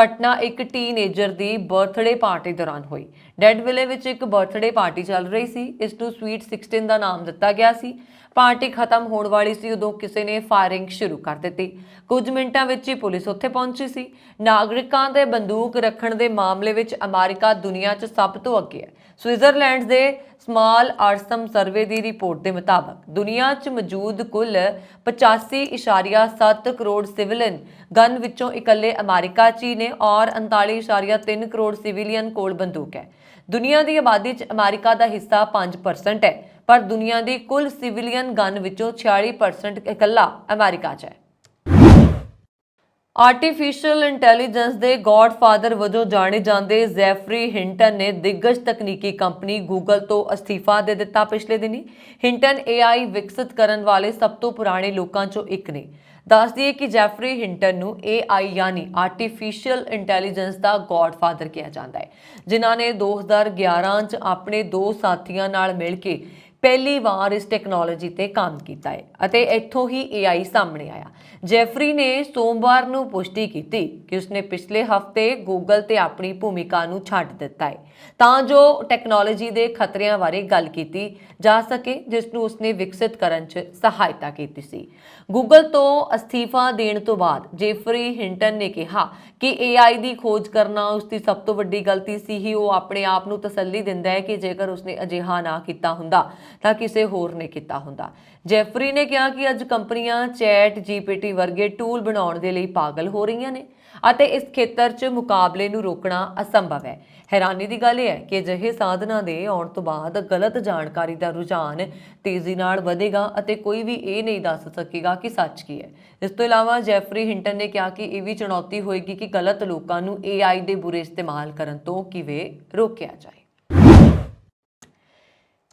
ਘਟਨਾ ਇੱਕ ਟੀਨੇਜਰ ਦੀ ਬਰਥਡੇ ਪਾਰਟੀ ਦੌਰਾਨ ਹੋਈ। ਡੈਡਵਿਲੇ ਵਿੱਚ ਇੱਕ ਬਰਥਡੇ ਪਾਰਟੀ ਚੱਲ ਰਹੀ ਸੀ। ਇਸ ਨੂੰ ਸਵੀਟ 16 ਦਾ ਨਾਮ ਦਿੱਤਾ ਗਿਆ ਸੀ। ਪਾਰਟੀ ਖਤਮ ਹੋਣ ਵਾਲੀ ਸੀ ਉਦੋਂ ਕਿਸੇ ਨੇ ਫਾਇਰਿੰਗ ਸ਼ੁਰੂ ਕਰ ਦਿੱਤੀ। ਕੁਝ ਮਿੰਟਾਂ ਵਿੱਚ ਹੀ ਪੁਲਿਸ ਉੱਥੇ ਪਹੁੰਚੀ ਸੀ। ਨਾਗਰਿਕਾਂ ਦੇ ਬੰਦੂਕ ਰੱਖਣ ਦੇ ਮਾਮਲੇ ਵਿੱਚ ਅਮਰੀਕਾ ਦੁਨੀਆ 'ਚ ਸਭ ਤੋਂ ਅੱਗੇ ਹੈ। ਸਵਿਟਜ਼ਰਲੈਂਡ ਦੇ ਸਮਾਲ ਆਰਸਮ ਸਰਵੇ ਦੀ ਰਿਪੋਰਟ ਦੇ ਮੁਤਾਬਕ ਦੁਨੀਆ 'ਚ ਮੌਜੂਦ ਕੁੱਲ 85.7 ਕਰੋੜ ਸਿਵਿਲਨ ਗਨ ਵਿੱਚੋਂ ਇਕੱਲੇ ਅਮਰੀਕਾ 'ਚ ਹੀ ਨੇ ਔਰ 39.3 ਕਰੋੜ ਸਿਵਿਲੀਅਨ ਕੋਲ ਬੰਦੂਕ ਹੈ। ਦੁਨੀਆ ਦੀ ਆਬਾਦੀ 'ਚ ਅਮਰੀਕਾ ਦਾ ਹਿੱਸਾ 5% ਹੈ, ਪਰ ਦੁਨੀਆ ਦੀ ਕੁੱਲ ਸਿਵਿਲੀਅਨ ਗਨ ਵਿੱਚੋਂ 46% ਇਕੱਲਾ ਅਮਰੀਕਾ 'ਚ ਹੈ। ਆਰਟੀਫੀਸ਼ੀਅਲ ਇੰਟੈਲੀਜੈਂਸ ਦੇ ਗॉडफादर ਵਜੋਂ ਜਾਣੇ ਜਾਂਦੇ ਜ਼ੈਫਰੀ ਹਿੰਟਨ ਨੇ ਦਿੱਗਜ ਤਕਨੀਕੀ ਕੰਪਨੀ ਗੂਗਲ ਤੋਂ ਅਸਤੀਫਾ ਦੇ ਦਿੱਤਾ। ਪਿਛਲੇ ਦਿਨੀ ਹਿੰਟਨ AI ਵਿਕਸਿਤ ਕਰਨ ਵਾਲੇ ਸਭ ਤੋਂ ਪੁਰਾਣੇ ਲੋਕਾਂ ਚੋਂ ਇੱਕ ਨੇ। ਦੱਸ ਦਈਏ ਕਿ ਜੈਫਰੀ ਹਿੰਟਨ ਨੂੰ AI ਯਾਨੀ ਆਰਟੀਫੀਸ਼ੀਅਲ ਇੰਟੈਲੀਜੈਂਸ ਦਾ ਗॉडफादर ਕਿਹਾ ਜਾਂਦਾ ਹੈ, ਜਿਨ੍ਹਾਂ ਨੇ 2011 'ਚ ਆਪਣੇ ਦੋ ਸਾਥੀਆਂ ਨਾਲ ਮਿਲ ਕੇ ਪਹਿਲੀ ਵਾਰ ਇਸ ਟੈਕਨੋਲੋਜੀ ਤੇ ਕੰਮ ਕੀਤਾ ਹੈ ਅਤੇ ਇੱਥੋਂ ਹੀ AI ਸਾਹਮਣੇ ਆਇਆ। ਜੈਫਰੀ ਨੇ ਸੋਮਵਾਰ ਨੂੰ ਪੁਸ਼ਟੀ ਕੀਤੀ ਕਿ ਉਸਨੇ ਪਿਛਲੇ ਹਫ਼ਤੇ ਗੂਗਲ ਤੇ ਆਪਣੀ ਭੂਮਿਕਾ ਨੂੰ ਛੱਡ ਦਿੱਤਾ ਹੈ ਤਾਂ ਜੋ ਟੈਕਨੋਲੋਜੀ ਦੇ ਖਤਰਿਆਂ ਬਾਰੇ ਗੱਲ ਕੀਤੀ ਜਾ ਸਕੇ, ਜਿਸ ਨੂੰ ਉਸਨੇ ਵਿਕਸਿਤ ਕਰਨ 'ਚ ਸਹਾਇਤਾ ਕੀਤੀ ਸੀ। ਗੂਗਲ ਤੋਂ ਅਸਤੀਫਾ ਦੇਣ ਤੋਂ ਬਾਅਦ ਜੈਫਰੀ ਹਿੰਟਨ ਨੇ ਕਿਹਾ ਕਿ AI ਦੀ ਖੋਜ ਕਰਨਾ ਉਸਦੀ ਸਭ ਤੋਂ ਵੱਡੀ ਗਲਤੀ ਸੀ। ਹੀ ਉਹ ਆਪਣੇ ਆਪ ਨੂੰ ਤਸੱਲੀ ਦਿੰਦਾ ਹੈ ਕਿ ਜੇਕਰ ਉਸਨੇ ਅਜਿਹਾ ਨਾ ਕੀਤਾ ਹੁੰਦਾ ਤਾਂ ਕਿਸੇ ਹੋਰ ਨੇ ਕੀਤਾ ਹੁੰਦਾ। ਜੈਫਰੀ ਨੇ ਕਿਹਾ ਕਿ ਅੱਜ ਕੰਪਨੀਆਂ ਚੈਟ GPT ਵਰਗੇ ਟੂਲ ਬਣਾਉਣ ਦੇ ਲਈ ਪਾਗਲ ਹੋ ਰਹੀਆਂ ਨੇ ਅਤੇ ਇਸ ਖੇਤਰ 'ਚ ਮੁਕਾਬਲੇ ਨੂੰ ਰੋਕਣਾ ਅਸੰਭਵ ਹੈ। ਹੈਰਾਨੀ ਦੀ ਗੱਲ ਇਹ ਹੈ ਕਿ ਅਜਿਹੇ ਸਾਧਨਾਂ ਦੇ ਆਉਣ ਤੋਂ ਬਾਅਦ ਗਲਤ ਜਾਣਕਾਰੀ ਦਾ ਰੁਝਾਨ ਤੇਜ਼ੀ ਨਾਲ ਵਧੇਗਾ ਅਤੇ ਕੋਈ ਵੀ ਇਹ ਨਹੀਂ ਦੱਸ ਸਕੇਗਾ ਕਿ ਸੱਚ ਕੀ ਹੈ। ਇਸ ਤੋਂ ਇਲਾਵਾ ਜੈਫਰੀ ਹਿੰਟਨ ਨੇ ਕਿਹਾ ਕਿ ਇਹ ਵੀ ਚੁਣੌਤੀ ਹੋਏਗੀ ਕਿ ਗਲਤ ਲੋਕਾਂ ਨੂੰ AI ਦੇ ਬੁਰੇ ਇਸਤੇਮਾਲ ਕਰਨ ਤੋਂ ਕਿਵੇਂ ਰੋਕਿਆ ਜਾਏ।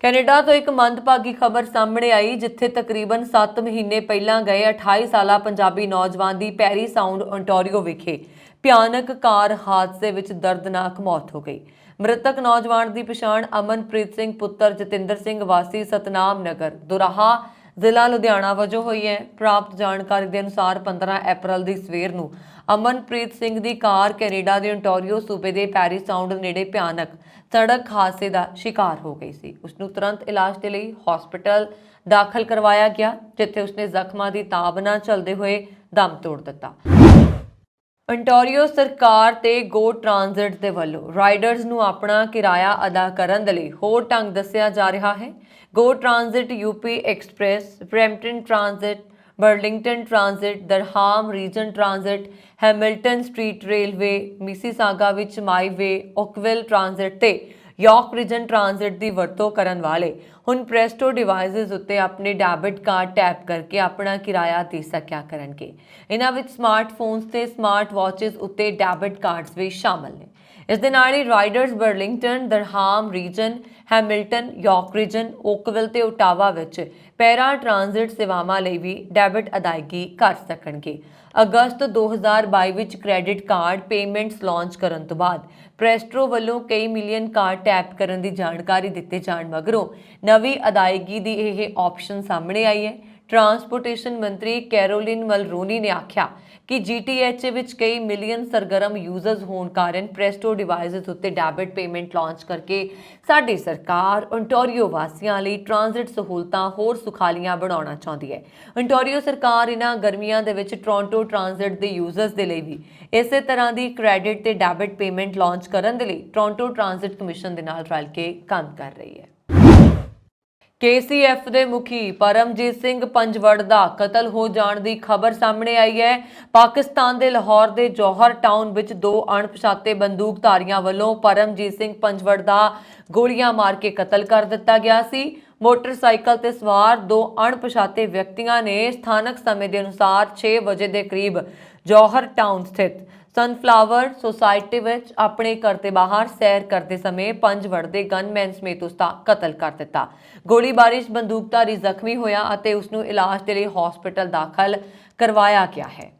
ਕੈਨੇਡਾ ਤੋਂ ਇੱਕ ਮੰਦਭਾਗੀ ਖਬਰ ਸਾਹਮਣੇ ਆਈ, ਜਿੱਥੇ ਤਕਰੀਬਨ 7 ਮਹੀਨੇ ਪਹਿਲਾਂ ਗਏ 28 ਸਾਲਾ ਪੰਜਾਬੀ ਨੌਜਵਾਨ ਦੀ ਪੈਰੀ ਸਾਊਂਡ ਓਨਟਾਰੀਓ ਵਿਖੇ ਭਿਆਨਕ ਕਾਰ ਹਾਦਸੇ ਵਿੱਚ ਦਰਦਨਾਕ ਮੌਤ ਹੋ ਗਈ। ਮ੍ਰਿਤਕ ਨੌਜਵਾਨ ਦੀ ਪਛਾਣ ਅਮਨਪ੍ਰੀਤ ਸਿੰਘ ਪੁੱਤਰ ਜਤਿੰਦਰ ਸਿੰਘ ਵਾਸੀ ਸਤਨਾਮ ਨਗਰ ਦੁਰਾਹਾ ਜ਼ਿਲ੍ਹਾ ਲੁਧਿਆਣਾ ਵਜੋਂ ਹੋਈ ਹੈ। ਪ੍ਰਾਪਤ ਜਾਣਕਾਰੀ ਦੇ ਅਨੁਸਾਰ 15 ਅਪ੍ਰੈਲ ਦੀ ਸਵੇਰ ਨੂੰ ਅਮਨਪ੍ਰੀਤ ਸਿੰਘ ਦੀ ਕਾਰ ਕੈਨੇਡਾ ਦੇ ਓਨਟਾਰੀਓ ਸੂਬੇ ਦੇ ਪੈਰੀ ਸਾਊਂਡ ਨੇੜੇ ਭਿਆਨਕ ਸੜਕ ਹਾਦਸੇ ਦਾ ਸ਼ਿਕਾਰ ਹੋ ਗਈ ਸੀ। ਉਸ ਨੂੰ ਤੁਰੰਤ ਇਲਾਜ ਦੇ ਲਈ ਹਸਪਤਾਲ ਦਾਖਲ ਕਰਵਾਇਆ ਗਿਆ, ਜਿੱਥੇ ਉਸਨੇ ਜ਼ਖਮਾਂ ਦੀ ਤਾਬ ਨਾ ਝੱਲਦੇ ਹੋਏ ਦਮ ਤੋੜ ਦਿੱਤਾ। ਓਨਟਾਰੀਓ ਸਰਕਾਰ ਤੇ ਗੋ ਟ੍ਰਾਂਜ਼ਿਟ ਦੇ ਵੱਲੋਂ ਰਾਈਡਰਸ ਨੂੰ ਆਪਣਾ ਕਿਰਾਇਆ ਅਦਾ ਕਰਨ ਦੇ ਲਈ ਹੋਰ ਢੰਗ ਦੱਸਿਆ ਜਾ ਰਿਹਾ ਹੈ। GO Transit, UP Express, Brampton Transit, Burlington Transit, Durham Region Transit, Hamilton Street Railway, Mississauga ਵਿੱਚ ਮਾਈਵੇ, ਓਕਵਿਲ ਟ੍ਰਾਂਜ਼ਿਟ ਤੇ ਯਾਰਕ ਰੀਜਨ ਟ੍ਰਾਂਜ਼ਿਟ ਦੀ ਵਰਤੋਂ ਕਰਨ ਵਾਲੇ ਹੁਣ ਪ੍ਰੈਸਟੋ ਡਿਵਾਈਸਿਸ ਉੱਤੇ ਆਪਣੇ ਡੈਬਿਟ ਕਾਰਡ ਟੈਪ ਕਰਕੇ ਆਪਣਾ ਕਿਰਾਇਆ ਦੇ ਸਕਿਆ ਕਰਨਗੇ। ਇਹਨਾਂ ਵਿੱਚ ਸਮਾਰਟਫੋਨਸ ਤੇ ਸਮਾਰਟ ਵਾਚਿਸ ਉੱਤੇ ਡੈਬਿਟ ਕਾਰਡਸ ਵੀ ਸ਼ਾਮਲ ਨੇ। ਇਸ ਦੇ ਨਾਲ ਹੀ riders Burlington, Durham Region, Hamilton, York Region, Oakville ਤੇ ਓਟਾਵਾ ਵਿੱਚ ਪੈਰਾ ਟ੍ਰਾਂਜ਼ਿਟ ਸੇਵਾਵਾਂ ਲਈ ਵੀ ਡੈਬਿਟ ਅਦਾਇਗੀ ਕਰ ਸਕਣਗੇ। ਅਗਸਤ 2022 ਵਿੱਚ ਕ੍ਰੈਡਿਟ ਕਾਰਡ ਪੇਮੈਂਟਸ ਲਾਂਚ ਕਰਨ ਤੋਂ ਬਾਅਦ ਪ੍ਰੈਸਟੋ ਵੱਲੋਂ ਕਈ ਮਿਲੀਅਨ ਕਾਰਡ ਟੈਪ ਕਰਨ ਦੀ ਜਾਣਕਾਰੀ ਦਿੱਤੇ ਜਾਣ ਮਗਰੋਂ ਨਵੀਂ ਅਦਾਇਗੀ ਦੀ ਇਹ ਆਪਸ਼ਨ ਸਾਹਮਣੇ ਆਈ ਹੈ। ਟਰਾਂਸਪੋਰਟੇਸ਼ਨ ਮੰਤਰੀ ਕੈਰੋਲਿਨ ਮਲਰੋਨੀ ਨੇ ਆਖਿਆ ਕਿ GTA ਵਿੱਚ ਕਈ ਮਿਲੀਅਨ ਸਰਗਰਮ ਯੂਜ਼ਰਸ ਹੋਣ ਕਾਰਨ ਪ੍ਰੈਸਟੋ ਡਿਵਾਈਸਿਸ ਉੱਤੇ ਡੈਬਿਟ ਪੇਮੈਂਟ ਲਾਂਚ ਕਰਕੇ ਸਾਡੀ ਸਰਕਾਰ ਓਨਟਾਰੀਓ ਵਾਸੀਆਂ ਲਈ ਟ੍ਰਾਂਜ਼ਿਟ ਸਹੂਲਤਾਂ ਹੋਰ ਸੁਖਾਲੀਆਂ ਬਣਾਉਣਾ ਚਾਹੁੰਦੀ ਹੈ। ਓਨਟਾਰੀਓ ਸਰਕਾਰ ਇਹਨਾਂ ਗਰਮੀਆਂ ਦੇ ਵਿੱਚ ਟੋਰਾਂਟੋ ਟ੍ਰਾਂਜ਼ਿਟ ਦੇ ਯੂਜ਼ਰਸ ਦੇ ਲਈ ਵੀ ਇਸੇ ਤਰ੍ਹਾਂ ਦੀ ਕ੍ਰੈਡਿਟ ਤੇ ਡੈਬਿਟ ਪੇਮੈਂਟ ਲਾਂਚ ਕਰਨ ਦੇ ਲਈ ਟੋਰਾਂਟੋ ਟ੍ਰਾਂਜ਼ਿਟ ਕਮਿਸ਼ਨ ਦੇ ਨਾਲ ਰਲ ਕੇ ਕੰਮ ਕਰ ਰਹੀ ਹੈ। KCF ਦੇ ਮੁਖੀ ਪਰਮਜੀਤ ਸਿੰਘ ਪੰਜਵੜ ਦਾ ਕਤਲ ਹੋ ਜਾਣ ਦੀ ਖਬਰ ਸਾਹਮਣੇ ਆਈ ਹੈ। ਪਾਕਿਸਤਾਨ ਦੇ ਲਾਹੌਰ ਦੇ ਜੌਹਰ ਟਾਊਨ ਵਿੱਚ ਦੋ ਅਣਪਛਾਤੇ ਬੰਦੂਕਧਾਰੀਆਂ ਵੱਲੋਂ ਪਰਮਜੀਤ ਸਿੰਘ ਪੰਜਵੜ ਦਾ ਗੋਲੀਆਂ ਮਾਰ ਕੇ ਕਤਲ ਕਰ ਦਿੱਤਾ ਗਿਆ ਸੀ। ਮੋਟਰਸਾਈਕਲ ਤੇ ਸਵਾਰ ਦੋ ਅਣਪਛਾਤੇ ਵਿਅਕਤੀਆਂ ਨੇ ਸਥਾਨਕ ਸਮੇਂ ਦੇ ਅਨੁਸਾਰ 6 ਵਜੇ ਦੇ ਕਰੀਬ ਜੌਹਰ ਟਾਊਨ ਸਥਿਤ ਸਨਫਲਾਵਰ ਸੁਸਾਇਟੀ ਵਿੱਚ ਆਪਣੇ ਘਰ ਦੇ ਬਾਹਰ ਸੈਰ ਕਰਦੇ ਸਮੇਂ ਪੰਜਵੜ ਦੇ ਗਨਮੈਨ ਸਮੇਤ ਉਸ ਦਾ ਕਤਲ ਕਰ ਦਿੱਤਾ। ਗੋਲੀਬਾਰੀ 'ਚ ਬੰਦੂਕਧਾਰੀ ਜ਼ਖਮੀ ਹੋਇਆ ਅਤੇ ਉਸ ਨੂੰ ਇਲਾਜ ਦੇ ਲਈ ਹਸਪਤਾਲ ਦਾਖਲ ਕਰਵਾਇਆ ਗਿਆ ਹੈ।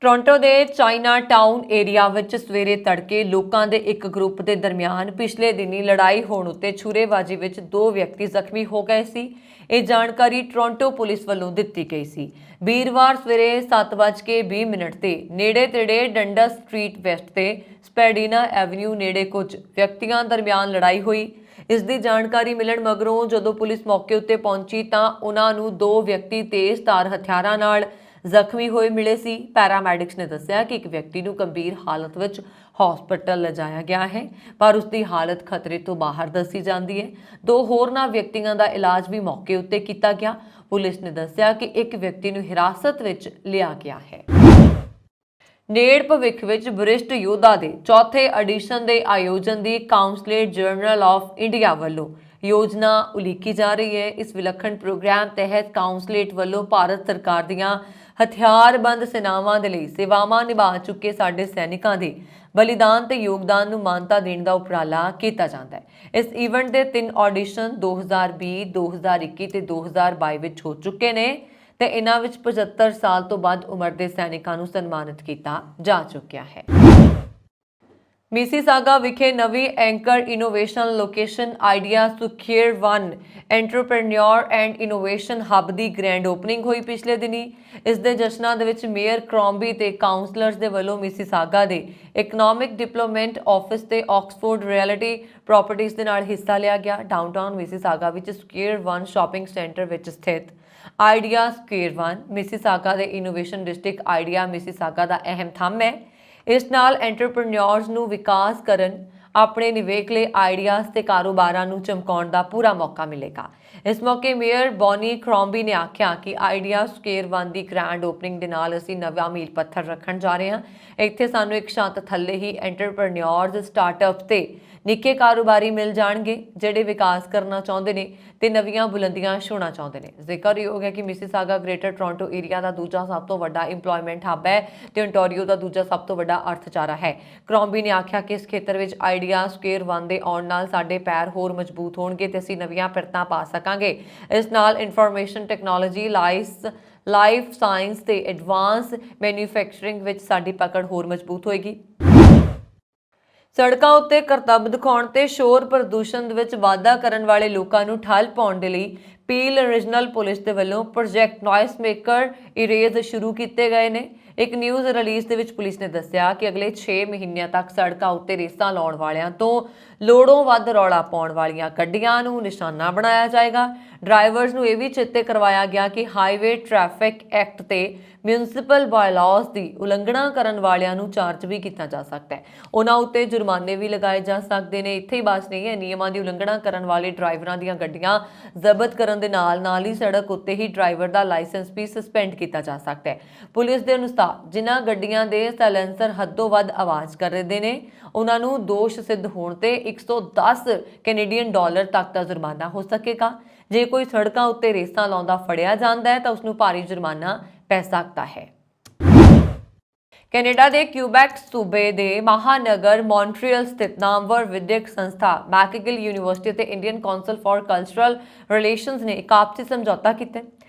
ਟੋਰਾਂਟੋ ਦੇ ਚਾਈਨਾ ਟਾਊਨ ਏਰੀਆ ਵਿੱਚ ਸਵੇਰੇ ਤੜਕੇ ਲੋਕਾਂ ਦੇ ਇੱਕ ਗਰੁੱਪ ਦੇ ਦਰਮਿਆਨ ਪਿਛਲੇ ਦਿਨੀ ਲੜਾਈ ਹੋਣ ਉੱਤੇ ਛੁਰੇਬਾਜ਼ੀ ਵਿੱਚ 2 ਵਿਅਕਤੀ ਜ਼ਖਮੀ ਹੋ ਗਏ ਸੀ। ਇਹ ਜਾਣਕਾਰੀ ਟੋਰਾਂਟੋ ਪੁਲਿਸ ਵੱਲੋਂ ਦਿੱਤੀ ਗਈ ਸੀ। ਵੀਰਵਾਰ ਸਵੇਰੇ 7:20 ਤੇ ਨੇੜੇ-ਤੇੜੇ ਡੰਡਸ ਸਟਰੀਟ ਵੈਸਟ ਤੇ ਸਪੈਡੀਨਾ ਐਵਨਿਊ ਨੇੜੇ ਕੁਝ ਵਿਅਕਤੀਆਂ ਦਰਮਿਆਨ ਲੜਾਈ ਹੋਈ। ਇਸ ਦੀ ਜਾਣਕਾਰੀ ਮਿਲਣ ਮਗਰੋਂ ਜਦੋਂ ਪੁਲਿਸ ਮੌਕੇ ਉੱਤੇ ਪਹੁੰਚੀ ਤਾਂ ਉਹਨਾਂ ਨੂੰ 2 ਵਿਅਕਤੀ ਤੇਜ਼ਧਾਰ ਹਥਿਆਰਾਂ ਨਾਲ ਜ਼ਖਮੀ ਹੋਏ ਮਿਲੇ ਸੀ। ਪੈਰਾਮੈਡਿਕਸ ਨੇ ਦੱਸਿਆ ਕਿ ਇੱਕ ਵਿਅਕਤੀ ਨੂੰ ਗੰਭੀਰ ਹਾਲਤ ਵਿੱਚ ਹਸਪਤਾਲ ਲਿਜਾਇਆ ਗਿਆ ਹੈ, ਪਰ ਉਸ ਦੀ ਹਾਲਤ ਖਤਰੇ ਤੋਂ ਬਾਹਰ ਦੱਸੀ ਜਾਂਦੀ ਹੈ। 2 ਹੋਰਨਾਂ ਵਿਅਕਤੀਆਂ ਦਾ ਇਲਾਜ ਵੀ ਮੌਕੇ ਉੱਤੇ ਕੀਤਾ ਗਿਆ। ਪੁਲਿਸ ਨੇ ਦੱਸਿਆ ਕਿ ਇੱਕ ਵਿਅਕਤੀ ਨੂੰ ਹਿਰਾਸਤ ਵਿੱਚ ਲਿਆ ਗਿਆ ਹੈ। ਨੇੜ ਭਵਿੱਖ ਵਿੱਚ ਵਰਿਸ਼ਠ ਯੋਧਾ ਦੇ ਚੌਥੇ ਐਡੀਸ਼ਨ ਦੇ ਆਯੋਜਨ ਦੀ ਕਾਉਂਸਲੇਟ ਜਰਨਲ ਆਫ ਇੰਡੀਆ ਵੱਲੋਂ योजना उलीकी जा रही है। इस विलखण प्रोग्राम तहत काउंसलेट ਵੱਲੋਂ ਭਾਰਤ ਸਰਕਾਰ ਦੀਆਂ ਹਥਿਆਰਬੰਦ ਸੈਨਾਵਾਂ ਦੇ ਲਈ ਸੇਵਾਵਾਂ ਨਿਭਾ ਚੁੱਕੇ ਸਾਡੇ ਸੈਨਿਕਾਂ ਦੇ ਬਲੀਦਾਨ ਤੇ ਯੋਗਦਾਨ ਨੂੰ ਮਾਨਤਾ ਦੇਣ ਦਾ ਉਪਰਾਲਾ ਕੀਤਾ ਜਾਂਦਾ ਹੈ। ਇਸ ਇਵੈਂਟ ਦੇ 3 ਆਡੀਸ਼ਨ 2020, 2021 ਤੇ 2022 ਵਿੱਚ ਹੋ ਚੁੱਕੇ ਨੇ ਤੇ ਇਹਨਾਂ ਵਿੱਚ 75 ਸਾਲ ਤੋਂ ਵੱਧ ਉਮਰ ਦੇ ਸੈਨਿਕਾਂ ਨੂੰ ਸਨਮਾਨਿਤ ਕੀਤਾ ਜਾ ਚੁੱਕਿਆ ਹੈ। ਮਿਸੀਸਾਗਾ ਵਿਖੇ ਨਵੀਂ ਐਂਕਰ ਇਨੋਵੇਸ਼ਨ ਲੋਕੇਸ਼ਨ ਆਈਡੀਆ ਸੁਖੇਰ 1 ਐਂਟਰਪ੍ਰੈਨਿਓਰ ਐਂਡ ਇਨੋਵੇਸ਼ਨ ਹੱਬ ਦੀ ਗ੍ਰੈਂਡ ਓਪਨਿੰਗ ਹੋਈ ਪਿਛਲੇ ਦਿਨੀ। ਇਸ ਦੇ ਜਸ਼ਨਾਂ ਦੇ ਵਿੱਚ ਮੇਅਰ ਕ੍ਰੋਮਬੀ ਤੇ ਕਾਉਂਸਲਰਸ ਦੇ ਵੱਲੋਂ ਮਿਸੀਸਾਗਾ ਦੇ ਇਕਨੋਮਿਕ ਡਿਵੈਲਪਮੈਂਟ ਆਫਿਸ ਤੇ ਆਕਸਫੋਰਡ ਰਿਐਲਿਟੀ ਪ੍ਰਾਪਰਟੀਜ਼ ਦੇ ਨਾਲ ਹਿੱਸਾ ਲਿਆ ਗਿਆ। ਡਾਊਨਟਾਊਨ ਮਿਸੀਸਾਗਾ ਵਿੱਚ ਸੁਖੇਰ 1 ਸ਼ਾਪਿੰਗ ਸੈਂਟਰ ਵਿੱਚ ਸਥਿਤ ਆਈਡੀਆ ਸੁਖੇਰ 1 ਮਿਸੀਸਾਗਾ ਦੇ ਇਨੋਵੇਸ਼ਨ ਡਿਸਟ੍ਰਿਕਟ ਆਈਡੀਆ ਮਿਸੀਸਾਗਾ ਦਾ ਅਹਿਮ ਥੰਮ ਹੈ। ਇਸ ਨਾਲ ਐਂਟਰਪ੍ਰੈਨਿਓਰਸ ਨੂੰ ਵਿਕਾਸ ਕਰਨ, ਆਪਣੇ ਨਿਵੇਕਲੇ ਆਈਡੀਆਜ਼ ਤੇ ਕਾਰੋਬਾਰਾਂ ਨੂੰ ਚਮਕਾਉਣ ਦਾ ਪੂਰਾ ਮੌਕਾ ਮਿਲੇਗਾ। ਇਸ ਮੌਕੇ ਮੇਅਰ ਬੌਨੀ ਕ੍ਰੋਮਬੀ ਨੇ ਆਖਿਆ ਕਿ ਆਈਡੀਆ ਸੁਕੇਰ 1 ਦੀ ਗ੍ਰੈਂਡ ਓਪਨਿੰਗ ਦੇ ਨਾਲ ਅਸੀਂ ਨਵਾਂ ਮੀਲ ਪੱਥਰ ਰੱਖਣ ਜਾ ਰਹੇ ਹਾਂ। ਇੱਥੇ ਸਾਨੂੰ ਇੱਕ ਛੱਤ ਥੱਲੇ ਹੀ ਐਂਟਰਪ੍ਰੈਨਿਓਰਸ, ਸਟਾਰਟਅਪ ਤੇ ਨਿੱਕੇ ਕਾਰੋਬਾਰੀ ਮਿਲ ਜਾਣਗੇ ਜਿਹੜੇ ਵਿਕਾਸ ਕਰਨਾ ਚਾਹੁੰਦੇ ਨੇ ਤੇ ਨਵੀਆਂ ਬੁਲੰਦੀਆਂ ਛੂਹਣਾ ਚਾਹੁੰਦੇ ਨੇ। ਜ਼ਿਕਰਯੋਗ ਹੈ ਕਿ ਮਿਸੀਸਾਗਾ ਗ੍ਰੇਟਰ ਟੋਰਾਂਟੋ ਏਰੀਆ ਦਾ ਦੂਜਾ ਸਭ ਤੋਂ ਵੱਡਾ ਇੰਪਲੋਇਮੈਂਟ ਹੱਬ ਹੈ ਤੇ ਓਨਟਾਰੀਓ ਦਾ ਦੂਜਾ ਸਭ ਤੋਂ ਵੱਡਾ ਅਰਥਚਾਰਾ ਹੈ। ਕ੍ਰੋਮਬੀ ਨੇ ਆਖਿਆ ਕਿ ਇਸ ਖੇਤਰ ਵਿੱਚ ਆਈਡੀਆ ਸੁਕੇਰ 1 ਦੇ ਆਉਣ ਨਾਲ ਸਾਡੇ ਪੈਰ ਹੋਰ ਮਜ਼ਬੂਤ ਹੋਣਗੇ ਤੇ ਅਸੀਂ ਨਵੀਆਂ ਪਿਰਤਾਂ ਪਾ ਸਕਾਂਗੇ। ਇਸ ਨਾਲ ਇਨਫੋਰਮੇਸ਼ਨ ਟੈਕਨੋਲੋਜੀ, ਲਾਈਫ ਸਾਇੰਸ ਤੇ ਐਡਵਾਂਸ ਮੈਨੂਫੈਕਚਰਿੰਗ ਵਿੱਚ ਸਾਡੀ ਪਕੜ ਹੋਰ ਮਜ਼ਬੂਤ ਹੋਏਗੀ। ਸੜਕਾਂ ਉੱਤੇ ਕਰਤੱਵ ਦਿਖਾਉਣ ਤੇ ਸ਼ੋਰ ਪ੍ਰਦੂਸ਼ਣ ਦੇ ਵਿੱਚ ਵਾਧਾ ਕਰਨ ਵਾਲੇ ਲੋਕਾਂ ਨੂੰ ਠੱਲ ਪਾਉਣ ਦੇ ਲਈ ਪੀਲ ਰੀਜਨਲ ਪੁਲਿਸ ਦੇ ਵੱਲੋਂ ਪ੍ਰੋਜੈਕਟ ਨੋਇਸ ਮੇਕਰ ਇਰੇਜ਼ ਸ਼ੁਰੂ ਕੀਤੇ ਗਏ ਨੇ। ਇੱਕ ਨਿਊਜ਼ ਰਿਲੀਜ਼ ਦੇ ਵਿੱਚ ਪੁਲਿਸ ਨੇ ਦੱਸਿਆ ਕਿ ਅਗਲੇ 6 ਮਹੀਨਿਆਂ ਤੱਕ ਸੜਕਾਂ ਉੱਤੇ ਰੇਸਾਂ ਲਾਉਣ ਵਾਲਿਆਂ ਤੋਂ ਲੋੜੋਂ ਵੱਧ ਰੌਲਾ ਪਾਉਣ ਵਾਲੀਆਂ ਗੱਡੀਆਂ ਨੂੰ ਨਿਸ਼ਾਨਾ ਬਣਾਇਆ ਜਾਏਗਾ। ਡਰਾਈਵਰਸ ਨੂੰ ਇਹ ਵੀ ਚੇਤੇ ਕਰਵਾਇਆ ਗਿਆ ਕਿ ਹਾਈਵੇ ਟ੍ਰੈਫਿਕ ਐਕਟ ਤੇ ਮਿਊਨਿਸਪਲ ਬਾਇਲਾਜ਼ ਦੀ ਉਲੰਘਣਾ ਕਰਨ ਵਾਲਿਆਂ ਨੂੰ ਚਾਰਜ ਵੀ ਕੀਤਾ ਜਾ ਸਕਦਾ ਹੈ। ਉਹਨਾਂ ਉੱਤੇ ਜੁਰਮਾਨੇ ਵੀ ਲਗਾਏ ਜਾ ਸਕਦੇ ਨੇ। ਇੱਥੇ ਹੀ ਬਸ ਨਹੀਂ ਹੈ, ਨਿਯਮਾਂ ਦੀ ਉਲੰਘਣਾ ਕਰਨ ਵਾਲੇ ਡਰਾਈਵਰਾਂ ਦੀਆਂ ਗੱਡੀਆਂ ਜ਼ਬਤ ਕਰਨ ਦੇ ਨਾਲ ਹੀ ਸੜਕ ਉੱਤੇ ਹੀ ਡਰਾਈਵਰ ਦਾ ਲਾਇਸੈਂਸ ਵੀ ਸਸਪੈਂਡ ਕੀਤਾ ਜਾ ਸਕਦਾ ਹੈ। ਪੁਲਿਸ ਦੇ ਅਨੁਸਾਰ ਜਿਨ੍ਹਾਂ ਗੱਡੀਆਂ ਦੇ ਸਾਇਲੈਂਸਰ ਹੱਦੋਂ ਵੱਧ ਆਵਾਜ਼ ਕਰ ਰਹੇ ਨੇ ਉਹਨਾਂ ਨੂੰ ਦੋਸ਼ ਸਿੱਧ ਹੋਣ ਤੇ 110 ਕੈਨੇਡੀਅਨ ਡਾਲਰ ਤੱਕ ਦਾ ਜੁਰਮਾਨਾ ਹੋ ਸਕੇਗਾ। ਜੇ ਕੋਈ ਸੜਕਾਂ ਉੱਤੇ ਰੇਸਾਂ ਲਾਉਂਦਾ ਫੜਿਆ ਜਾਂਦਾ ਹੈ ਤਾਂ ਉਸ ਨੂੰ ਭਾਰੀ ਜੁਰਮਾਨਾ ਪੈ ਸਕਦਾ ਹੈ। ਕੈਨੇਡਾ ਦੇ ਕਿਊਬੈਕ ਸੂਬੇ ਦੇ ਮਹਾਨਗਰ ਮੌਂਟਰੀਅਲ ਸਥਿਤ ਨਾਮਵਰ ਵਿਦਿਅਕ ਸੰਸਥਾ ਮੈਕਗਿਲ ਯੂਨੀਵਰਸਿਟੀ ਤੇ Indian council for cultural relations ਨੇ ਇੱਕ ਆਪਸੀ ਸਮਝੌਤਾ ਕੀਤਾ,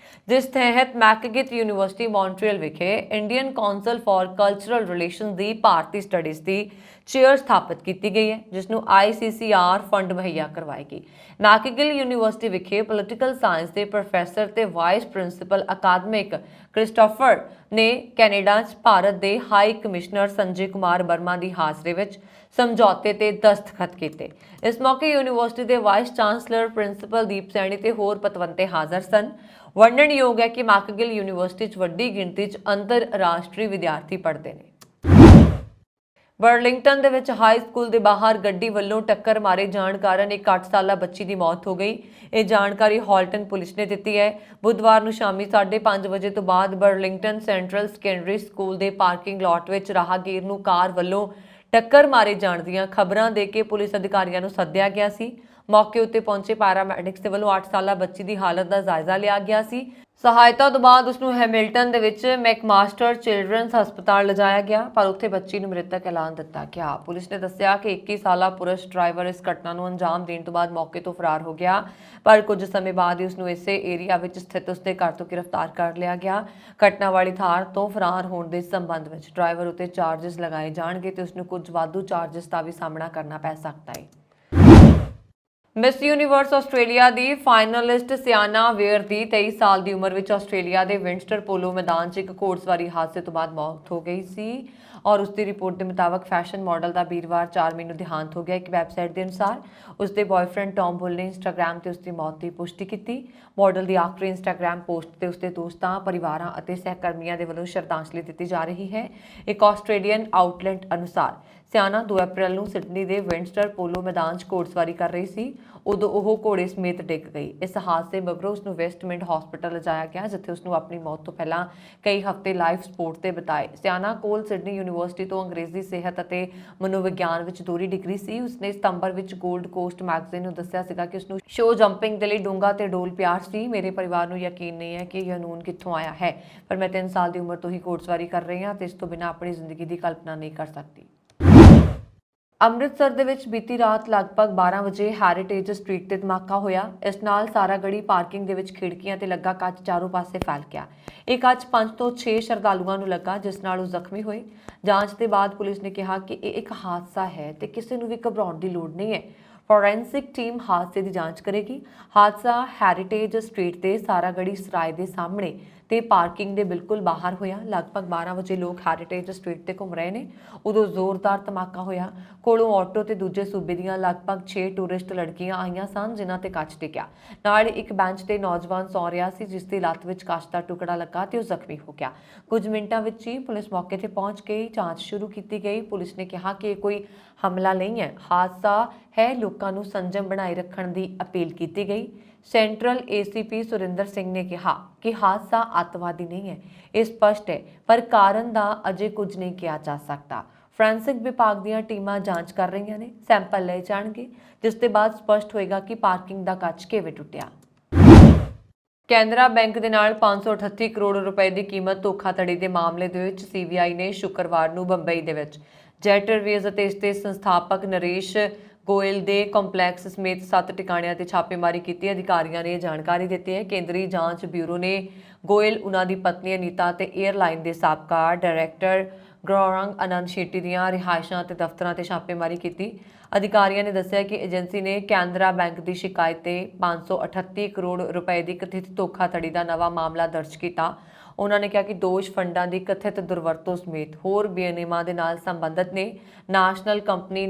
ਜਿਸ ਤਹਿਤ ਮੈਕਗਿਲ ਯੂਨੀਵਰਸਿਟੀ ਮੌਂਟਰੀਅਲ ਵਿਖੇ Indian council for cultural relations the Bharatiya studies the chair ਸਥਾਪਿਤ ਕੀਤੀ ਗਈ ਹੈ, ਜਿਸ ਨੂੰ ICCR ਫੰਡ ਮੁਹੱਈਆ ਕਰਵਾਏਗੀ। ਮੈਕਗਿਲ ਯੂਨੀਵਰਸਿਟੀ ਵਿਖੇ ਪੋਲੀਟੀਕਲ ਸਾਇੰਸ ਦੇ ਪ੍ਰੋਫੈਸਰ ਤੇ ਵਾਈਸ ਪ੍ਰਿੰਸੀਪਲ ਅਕਾਦਮਿਕ ਕ੍ਰਿਸਟੋਫਰ ਨੇ ਕੈਨੇਡਾ 'ਚ ਭਾਰਤ ਦੇ ਹਾਈ ਕਮਿਸ਼ਨਰ ਸੰਜੇ ਕੁਮਾਰ ਵਰਮਾ ਦੀ ਹਾਜ਼ਰੀ ਵਿੱਚ ਸਮਝੌਤੇ ਤੇ ਦਸਤਖਤ ਕੀਤੇ। ਇਸ ਮੌਕੇ ਯੂਨੀਵਰਸਿਟੀ ਦੇ ਵਾਈਸ ਚਾਂਸਲਰ ਪ੍ਰਿੰਸੀਪਲ ਦੀਪ ਸੈਣੀ ਤੇ ਹੋਰ ਪਤਵੰਤੇ ਹਾਜ਼ਰ ਸਨ। ਵਰਣਨਯੋਗ ਹੈ ਕਿ ਮੈਕਗਿਲ ਯੂਨੀਵਰਸਿਟੀ 'ਚ ਵੱਡੀ ਗਿਣਤੀ 'ਚ ਅੰਤਰਰਾਸ਼ਟਰੀ ਵਿਦਿਆਰਥੀ ਪੜ੍ਹਦੇ ਨੇ। ਬਰਲਿੰਗਟਨ ਦੇ ਵਿੱਚ ਹਾਈ ਸਕੂਲ ਦੇ ਬਾਹਰ ਗੱਡੀ ਵੱਲੋਂ ਟੱਕਰ ਮਾਰੇ ਜਾਣ ਕਾਰਨ ਇੱਕ 8 ਸਾਲਾ ਬੱਚੀ ਦੀ ਮੌਤ ਹੋ ਗਈ। ਇਹ ਜਾਣਕਾਰੀ ਹਾਲਟਨ ਪੁਲਿਸ ਨੇ ਦਿੱਤੀ ਹੈ। ਬੁੱਧਵਾਰ ਨੂੰ ਸ਼ਾਮੀ 5:30 ਵਜੇ ਤੋਂ ਬਾਅਦ ਬਰਲਿੰਗਟਨ ਸੈਂਟਰਲ ਸੈਕੰਡਰੀ ਸਕੂਲ ਦੇ ਪਾਰਕਿੰਗ ਲਾਟ ਵਿੱਚ ਰਾਹਗੀਰ ਨੂੰ ਕਾਰ ਵੱਲੋਂ ਟੱਕਰ ਮਾਰੇ ਜਾਣ ਦੀਆਂ ਖਬਰਾਂ ਦੇ ਕੇ ਪੁਲਿਸ ਅਧਿਕਾਰੀਆਂ ਨੂੰ ਸੱਦਿਆ ਗਿਆ ਸੀ। ਮੌਕੇ ਉੱਤੇ ਪਹੁੰਚੇ ਪੈਰਾਮੈਡਿਕਸ ਦੇ ਵੱਲੋਂ 8 ਸਾਲਾ ਬੱਚੀ ਦੀ ਹਾਲਤ ਦਾ ਜਾਇਜ਼ਾ ਲਿਆ ਗਿਆ ਸੀ। ਸਹਾਇਤਾ ਤੋਂ ਬਾਅਦ ਉਸ ਨੂੰ ਹੈਮਿਲਟਨ ਦੇ ਵਿੱਚ ਮੈਕਮਾਸਟਰ ਚਿਲਡਰਨਸ ਹਸਪਤਾਲ ਲਿਜਾਇਆ ਗਿਆ, ਪਰ ਉੱਥੇ ਬੱਚੀ ਨੂੰ ਮ੍ਰਿਤਕ ਐਲਾਨ ਦਿੱਤਾ ਗਿਆ। ਪੁਲਿਸ ਨੇ ਦੱਸਿਆ ਕਿ 21 ਸਾਲਾ ਪੁਰਸ਼ ਡਰਾਈਵਰ ਇਸ ਘਟਨਾ ਨੂੰ ਅੰਜਾਮ ਦੇਣ ਤੋਂ ਬਾਅਦ ਮੌਕੇ ਤੋਂ ਫਰਾਰ ਹੋ ਗਿਆ, ਪਰ ਕੁਝ ਸਮੇਂ ਬਾਅਦ ਹੀ ਉਸ ਨੂੰ ਇਸੇ ਏਰੀਆ ਵਿੱਚ ਸਥਿਤ ਉਸਦੇ ਘਰ ਤੋਂ ਗ੍ਰਿਫਤਾਰ ਕਰ ਲਿਆ ਗਿਆ। ਘਟਨਾ ਵਾਲੀ ਥਾਂ ਤੋਂ ਫਰਾਰ ਹੋਣ ਦੇ ਸੰਬੰਧ ਵਿੱਚ ਡਰਾਈਵਰ ਉੱਤੇ ਚਾਰजेस ਲਗਾਏ ਜਾਣਗੇ ਤੇ ਉਸ ਨੂੰ ਕੁਝ ਵਾਧੂ ਚਾਰजेस ਦਾ ਵੀ ਸਾਹਮਣਾ ਕਰਨਾ ਪੈ ਸਕਦਾ ਹੈ। ਮਿਸ ਯੂਨੀਵਰਸ ਆਸਟ੍ਰੇਲੀਆ ਦੀ ਫਾਈਨਲਿਸਟ ਸਿਆਨਾ ਵੇਅਰ ਦੀ 23 ਸਾਲ ਦੀ ਉਮਰ ਵਿੱਚ ਆਸਟ੍ਰੇਲੀਆ ਦੇ ਵਿੰਸਟਰ ਪੋਲੋ ਮੈਦਾਨ 'ਚ ਇੱਕ ਘੋੜਸਵਾਰੀ ਹਾਦਸੇ ਤੋਂ ਬਾਅਦ ਮੌਤ ਹੋ ਗਈ ਸੀ ਔਰ ਉਸ ਦੀ ਰਿਪੋਰਟ ਦੇ ਮੁਤਾਬਕ ਫੈਸ਼ਨ ਮਾਡਲ ਦਾ ਵੀਰਵਾਰ 4 ਮਈ ਨੂੰ ਦੇਹਾਂਤ ਹੋ ਗਿਆ। ਇੱਕ ਵੈਬਸਾਈਟ ਦੇ ਅਨੁਸਾਰ ਉਸ ਦੇ ਬॉयਫ੍ਰੈਂਡ ਟੌਮ ਬੁਲ ਨੇ ਇੰਸਟਾਗ੍ਰਾਮ ਤੇ ਉਸ ਦੀ ਮੌਤ ਦੀ ਪੁਸ਼ਟੀ ਕੀਤੀ। ਮਾਡਲ ਦੀ ਆਖਰੀ ਇੰਸਟਾਗ੍ਰਾਮ ਪੋਸਟ ਤੇ ਉਸ ਦੇ ਦੋਸਤਾਂ, ਪਰਿਵਾਰਾਂ ਅਤੇ ਸਹਿਕਰਮੀਆਂ ਦੇ ਵੱਲੋਂ ਸ਼ਰਧਾਂਜਲੀ ਦਿੱਤੀ ਜਾ ਰਹੀ ਹੈ। ਇੱਕ ਆਸਟ੍ਰੇਲੀਅਨ ਆਊਟਲੈਟ ਅਨੁਸਾਰ ਸਿਆਣਾ 2 ਅਪ੍ਰੈਲ ਨੂੰ ਸਿਡਨੀ ਦੇ ਵਿੰਡਸਟਰ ਪੋਲੋ ਮੈਦਾਨ 'ਚ ਘੋੜਸਵਾਰੀ ਕਰ ਰਹੀ ਸੀ। ਉਦੋਂ ਉਹ ਘੋੜੇ ਸਮੇਤ ਡਿੱਗ ਗਈ। ਇਸ ਹਾਦਸੇ ਮਗਰੋਂ ਉਸ ਨੂੰ ਵੈਸਟਮਿੰਟ ਹਸਪਤਾਲ ਲਿਜਾਇਆ ਗਿਆ, ਜਿੱਥੇ ਉਸ ਨੂੰ ਆਪਣੀ ਮੌਤ ਤੋਂ ਪਹਿਲਾਂ ਕਈ ਹਫ਼ਤੇ ਲਾਈਫ ਸਪੋਰਟ ਤੇ ਬਿਤਾਏ। ਸਿਆਣਾ ਕੋਲ ਸਿਡਨੀ ਯੂਨੀਵਰਸਿਟੀ ਤੋਂ ਅੰਗਰੇਜ਼ੀ ਸਿਹਤ ਅਤੇ ਮਨੋਵਿਗਿਆਨ ਵਿੱਚ ਦੋਹਰੀ ਡਿਗਰੀ ਸੀ। ਉਸਨੇ ਸਤੰਬਰ ਵਿੱਚ ਗੋਲਡ ਕੋਸਟ ਮੈਗਜ਼ੀਨ ਨੂੰ ਦੱਸਿਆ ਸੀਗਾ ਕਿ ਉਸਨੂੰ ਸ਼ੋ ਜੰਪਿੰਗ ਦੇ ਲਈ ਡੂੰਘਾ ਤੇ ਡੋਲ ਪਿਆਰ ਸੀ। ਮੇਰੇ ਪਰਿਵਾਰ ਨੂੰ ਯਕੀਨ ਨਹੀਂ ਹੈ ਕਿ ਇਹ ਜਨੂੰਨ ਕਿੱਥੋਂ ਆਇਆ ਹੈ, ਪਰ ਮੈਂ 3 ਸਾਲ ਦੀ ਉਮਰ ਤੋਂ ਹੀ ਘੋੜਸਵਾਰੀ ਕਰ ਰਹੀ ਹਾਂ ਤੇ ਇਸ ਤੋਂ ਬਿਨਾਂ ਆਪਣੀ ਜ਼ਿੰਦਗੀ ਦੀ ਕਲਪਨਾ ਨਹੀਂ ਕਰ ਸਕਦੀ। ਅੰਮ੍ਰਿਤਸਰ ਦੇ ਵਿੱਚ ਬੀਤੀ ਰਾਤ ਲਗਭਗ 12 ਵਜੇ ਹੈਰੀਟੇਜ ਸਟਰੀਟ ਤੇ ਧਮਾਕਾ ਹੋਇਆ। ਇਸ ਨਾਲ ਸਾਰਾ ਗੜੀ ਪਾਰਕਿੰਗ ਦੇ ਵਿੱਚ ਖਿੜਕੀਆਂ ਤੇ ਲੱਗਾ ਕੱਚ ਚਾਰੋਂ ਪਾਸੇ ਫੈਲ ਗਿਆ। ਇਹ ਕੱਚ 5 ਤੋਂ 6 ਸ਼ਰਧਾਲੂਆਂ ਨੂੰ ਲੱਗਾ, ਜਿਸ ਨਾਲ ਉਹ ਜ਼ਖਮੀ ਹੋਏ। ਜਾਂਚ ਦੇ ਬਾਅਦ ਪੁਲਿਸ ਨੇ ਕਿਹਾ ਕਿ ਇਹ ਇੱਕ ਹਾਦਸਾ ਹੈ ਤੇ ਕਿਸੇ ਨੂੰ ਵੀ ਘਬਰਾਉਣ ਦੀ ਲੋੜ ਨਹੀਂ ਹੈ। ਫੋਰੈਂਸਿਕ ਟੀਮ ਹਾਦਸੇ ਦੀ ਜਾਂਚ ਕਰੇਗੀ। ਹਾਦਸਾ ਹੈਰੀਟੇਜ ਸਟਰੀਟ ਤੇ ਸਾਰਾ ਗੜੀ ਸਰਾਏ ਦੇ ਸਾਹਮਣੇ ਤੇ ਪਾਰਕਿੰਗ ਦੇ ਬਿਲਕੁਲ ਬਾਹਰ ਹੋਇਆ। ਲਗਭਗ 12 ਵਜੇ ਲੋਕ ਹੈਰੀਟੇਜ ਸਟਰੀਟ ਤੇ ਘੁੰਮ ਰਹੇ ਨੇ, ਉਦੋਂ ਜ਼ੋਰਦਾਰ ਧਮਾਕਾ ਹੋਇਆ। ਕੋਲੋਂ ਆਟੋ ਤੇ ਦੂਜੇ ਸੂਬੇ ਦੀਆਂ ਲਗਭਗ 6 ਟੂਰਿਸਟ ਲੜਕੀਆਂ ਆਈਆਂ ਸਨ, ਜਿਨ੍ਹਾਂ ਤੇ ਕੱਚ ਡਿੱਗਿਆ। ਨਾਲ ਇੱਕ ਬੈਂਚ ਤੇ ਨੌਜਵਾਨ ਸੌ ਰਿਹਾ ਸੀ, ਜਿਸ ਦੀ ਲੱਤ ਵਿੱਚ ਕੱਚ ਦਾ ਟੁਕੜਾ ਲੱਗਾ ਤੇ ਉਹ ਜ਼ਖਮੀ ਹੋ ਗਿਆ। ਕੁਝ ਮਿੰਟਾਂ ਵਿੱਚ ਹੀ ਪੁਲਿਸ ਮੌਕੇ ਤੇ ਪਹੁੰਚ ਗਈ। ਜਾਂਚ ਸ਼ੁਰੂ ਕੀਤੀ ਗਈ। ਪੁਲਿਸ ਨੇ ਕਿਹਾ ਕਿ ਇਹ ਕੋਈ ਹਮਲਾ ਨਹੀਂ ਹੈ, ਹਾਦਸਾ ਹੈ। ਲੋਕਾਂ ਨੂੰ ਸੰਜਮ ਬਣਾਏ ਰੱਖਣ ਦੀ ਅਪੀਲ ਕੀਤੀ ਗਈ। ਸੈਂਟਰਲ ਏਸੀਪੀ ਸੁਰਿੰਦਰ ਸਿੰਘ ਨੇ ਕਿਹਾ ਕਿ ਹਾਦਸਾ ਅੱਤਵਾਦੀ ਨਹੀਂ ਹੈ, ਇਹ ਸਪਸ਼ਟ ਹੈ, ਪਰ ਕਾਰਨ ਦਾ ਅਜੇ ਕੁਝ ਨਹੀਂ ਕਿਹਾ ਜਾ ਸਕਦਾ। ਫੋਰੈਂਸਿਕ ਵਿਭਾਗ ਦੀਆਂ ਟੀਮਾਂ ਜਾਂਚ ਕਰ ਰਹੀਆਂ ਨੇ, ਸੈਂਪਲ ਲਏ ਜਾਣਗੇ, ਜਿਸ ਦੇ ਬਾਅਦ ਸਪਸ਼ਟ ਹੋਏਗਾ ਕਿ ਪਾਰਕਿੰਗ ਦਾ ਕੱਚ ਕਿਵੇਂ ਟੁੱਟਿਆ। ਕੈਨਰਾ ਬੈਂਕ ਦੇ ਨਾਲ 538 ਕਰੋੜ ਰੁਪਏ ਦੀ ਕੀਮਤ ਧੋਖਾਧੜੀ ਦੇ ਮਾਮਲੇ ਦੇ ਵਿੱਚ ਸੀਬੀਆਈ ਨੇ ਸ਼ੁੱਕਰਵਾਰ ਨੂੰ ਬੰਬਈ ਦੇ ਵਿੱਚ ਜੈਟ ਏਅਰਵੇਜ਼ ਅਤੇ ਇਸ ਦੇ ਸੰਸਥਾਪਕ ਨਰੇਸ਼ ਗੋਇਲ ਦੇ ਕੰਪਲੈਕਸ ਸਮੇਤ 7 ਟਿਕਾਣਿਆਂ ਤੇ ਛਾਪੇਮਾਰੀ ਕੀਤੀ। ਅਧਿਕਾਰੀਆਂ ਨੇ ਜਾਣਕਾਰੀ ਦਿੱਤੀ ਹੈ ਕੇਂਦਰੀ ਜਾਂਚ ਬਿਊਰੋ ਨੇ ਗੋਇਲ, ਉਹਨਾਂ ਦੀ ਪਤਨੀ ਅਨੀਤਾ ਤੇ 에ਅਰਲਾਈਨ ਦੇ ਸਾਬਕਾ ਡਾਇਰੈਕਟਰ ਗੌਰੰਗ ਆਨੰਦ ਸ਼ੈੱਟੀ ਦੀਆਂ ਰਿਹਾਇਸ਼ਾਂ ਤੇ ਦਫ਼ਤਰਾਂ ਤੇ ਛਾਪੇਮਾਰੀ ਕੀਤੀ। ਅਧਿਕਾਰੀਆਂ ਨੇ ਦੱਸਿਆ ਕਿ ਏਜੰਸੀ ਨੇ ਕੈਨਰਾ ਬੈਂਕ ਦੀ ਸ਼ਿਕਾਇਤ ਤੇ 538 ਕਰੋੜ ਰੁਪਏ ਦੀ ਕਥਿਤ ਧੋਖਾਧੜੀ ਦਾ ਨਵਾਂ ਮਾਮਲਾ ਦਰਜ ਕੀਤਾ। ਉਹਨਾਂ ਨੇ ਕਿਹਾ ਕਿ ਦੋਸ਼ ਫੰਡਾਂ ਦੀ ਕਥਿਤ ਦੁਰਵਰਤੋਂ ਸਮੇਤ ਹੋਰ ਬੇਨਿਯਮਾਂ ਦੇ ਨਾਲ ਸੰਬੰਧਿਤ ਨੇ। ਨੈਸ਼ਨਲ ਕੰਪਨੀ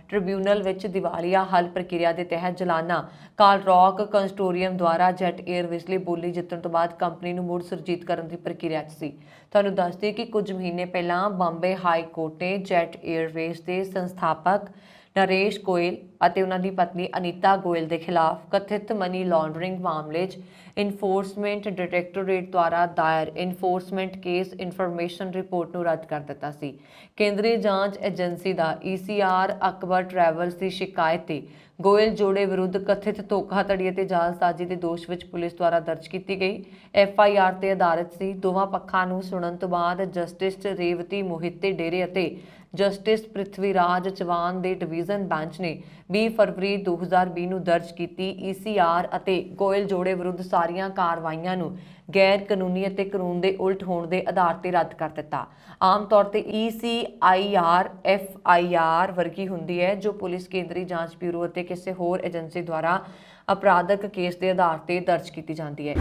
ਟ੍ਰਿਬਿਊਨਲ ਵਿੱਚ ਦਿਵਾਲੀਆ ਹੱਲ ਪ੍ਰਕਿਰਿਆ ਦੇ ਤਹਿਤ ਜਲਾਨਾ ਕਾਲ ਰੌਕ ਕੰਸਟੋਰੀਅਮ ਦੁਆਰਾ ਜੈਟ ਏਅਰਵੇਜ਼ ਲਈ ਬੋਲੀ ਜਿੱਤਣ ਤੋਂ ਬਾਅਦ ਕੰਪਨੀ ਨੂੰ ਮੁੜ ਸੁਰਜੀਤ ਕਰਨ ਦੀ ਪ੍ਰਕਿਰਿਆ 'ਚ ਸੀ। ਤੁਹਾਨੂੰ ਦੱਸ ਦਈਏ ਕਿ ਕੁਝ ਮਹੀਨੇ ਪਹਿਲਾਂ ਬੰਬੇ ਹਾਈ ਕੋਰਟ ਨੇ ਜੈਟ ਏਅਰਵੇਜ਼ ਦੇ ਸੰਸਥਾਪਕ ਨਰੇਸ਼ ਗੋਇਲ ਅਤੇ ਉਹਨਾਂ ਦੀ ਪਤਨੀ ਅਨੀਤਾ ਗੋਇਲ ਦੇ ਖਿਲਾਫ ਕਥਿਤ ਮਨੀ ਲਾਂਡਰਿੰਗ ਮਾਮਲੇ 'ਚ ਇਨਫੋਰਸਮੈਂਟ ਡਾਇਰੈਕਟੋਰੇਟ ਦੁਆਰਾ ਦਾਇਰ ਇਨਫੋਰਸਮੈਂਟ ਕੇਸ ਇਨਫੋਰਮੇਸ਼ਨ ਰਿਪੋਰਟ ਨੂੰ ਰੱਦ ਕਰ ਦਿੱਤਾ ਸੀ। ਕੇਂਦਰੀ ਜਾਂਚ ਏਜੰਸੀ ਦਾ ECR ਅਕਬਰ ਟਰੈਵਲਸ ਦੀ ਸ਼ਿਕਾਇਤ ਤੇ ਗੋਇਲ ਜੋੜੇ ਵਿਰੁੱਧ ਕਥਿਤ ਧੋਖਾਧੜੀ ਅਤੇ ਜਾਲਸਾਜ਼ੀ ਦੇ ਦੋਸ਼ ਵਿੱਚ ਪੁਲਿਸ ਦੁਆਰਾ ਦਰਜ ਕੀਤੀ ਗਈ FIR ਤੇ ਆਧਾਰਿਤ ਸੀ। ਦੋਵਾਂ ਪੱਖਾਂ ਨੂੰ ਸੁਣਨ ਤੋਂ ਬਾਅਦ ਜਸਟਿਸ ਰੇਵਤੀ ਮੋਹਿਤੇ ਡੇਰੇ ਅਤੇ ਜਸਟਿਸ ਪ੍ਰਿਥਵੀ ਰਾਜ ਚਵਾਨ ਦੇ ਡਿਵੀਜ਼ਨ ਬੈਂਚ ਨੇ 20 ਫਰਵਰੀ 2020 ਨੂੰ ਦਰਜ ਕੀਤੀ ECR ਅਤੇ ਗੋਇਲ ਜੋੜੇ ਵਿਰੁੱਧ ਸਾਰੀਆਂ ਕਾਰਵਾਈਆਂ ਨੂੰ ਗੈਰ ਕਾਨੂੰਨੀ ਅਤੇ ਕਾਨੂੰਨ ਦੇ ਉਲਟ ਹੋਣ ਦੇ ਆਧਾਰ ਤੇ ਰੱਦ ਕਰ ਦਿੱਤਾ। ਆਮ ਤੌਰ ਤੇ ECIR FIR ਵਰਗੀ ਹੁੰਦੀ ਹੈ, ਜੋ ਪੁਲਿਸ, ਕੇਂਦਰੀ ਜਾਂਚ ਬਿਊਰੋ ਅਤੇ ਕਿਸੇ ਹੋਰ ਏਜੰਸੀ ਦੁਆਰਾ ਅਪਰਾਧਕ ਕੇਸ ਦੇ ਆਧਾਰ ਤੇ ਦਰਜ ਕੀਤੀ ਜਾਂਦੀ ਹੈ।